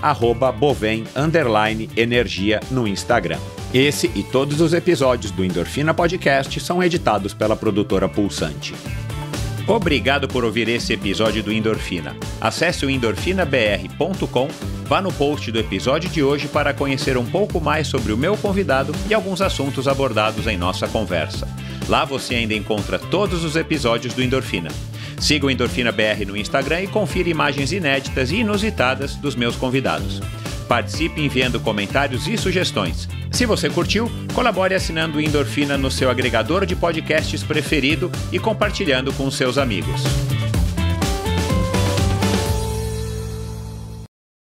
@bovem_energia no Instagram. Esse e todos os episódios do Endorfina Podcast são editados pela produtora Pulsante. Obrigado por ouvir esse episódio do Endorfina. Acesse o endorfinabr.com, vá no post do episódio de hoje para conhecer um pouco mais sobre o meu convidado e alguns assuntos abordados em nossa conversa. Lá você ainda encontra todos os episódios do Endorfina. Siga o Endorfina BR no Instagram e confira imagens inéditas e inusitadas dos meus convidados. Participe enviando comentários e sugestões. Se você curtiu, colabore assinando o Endorfina no seu agregador de podcasts preferido e compartilhando com seus amigos.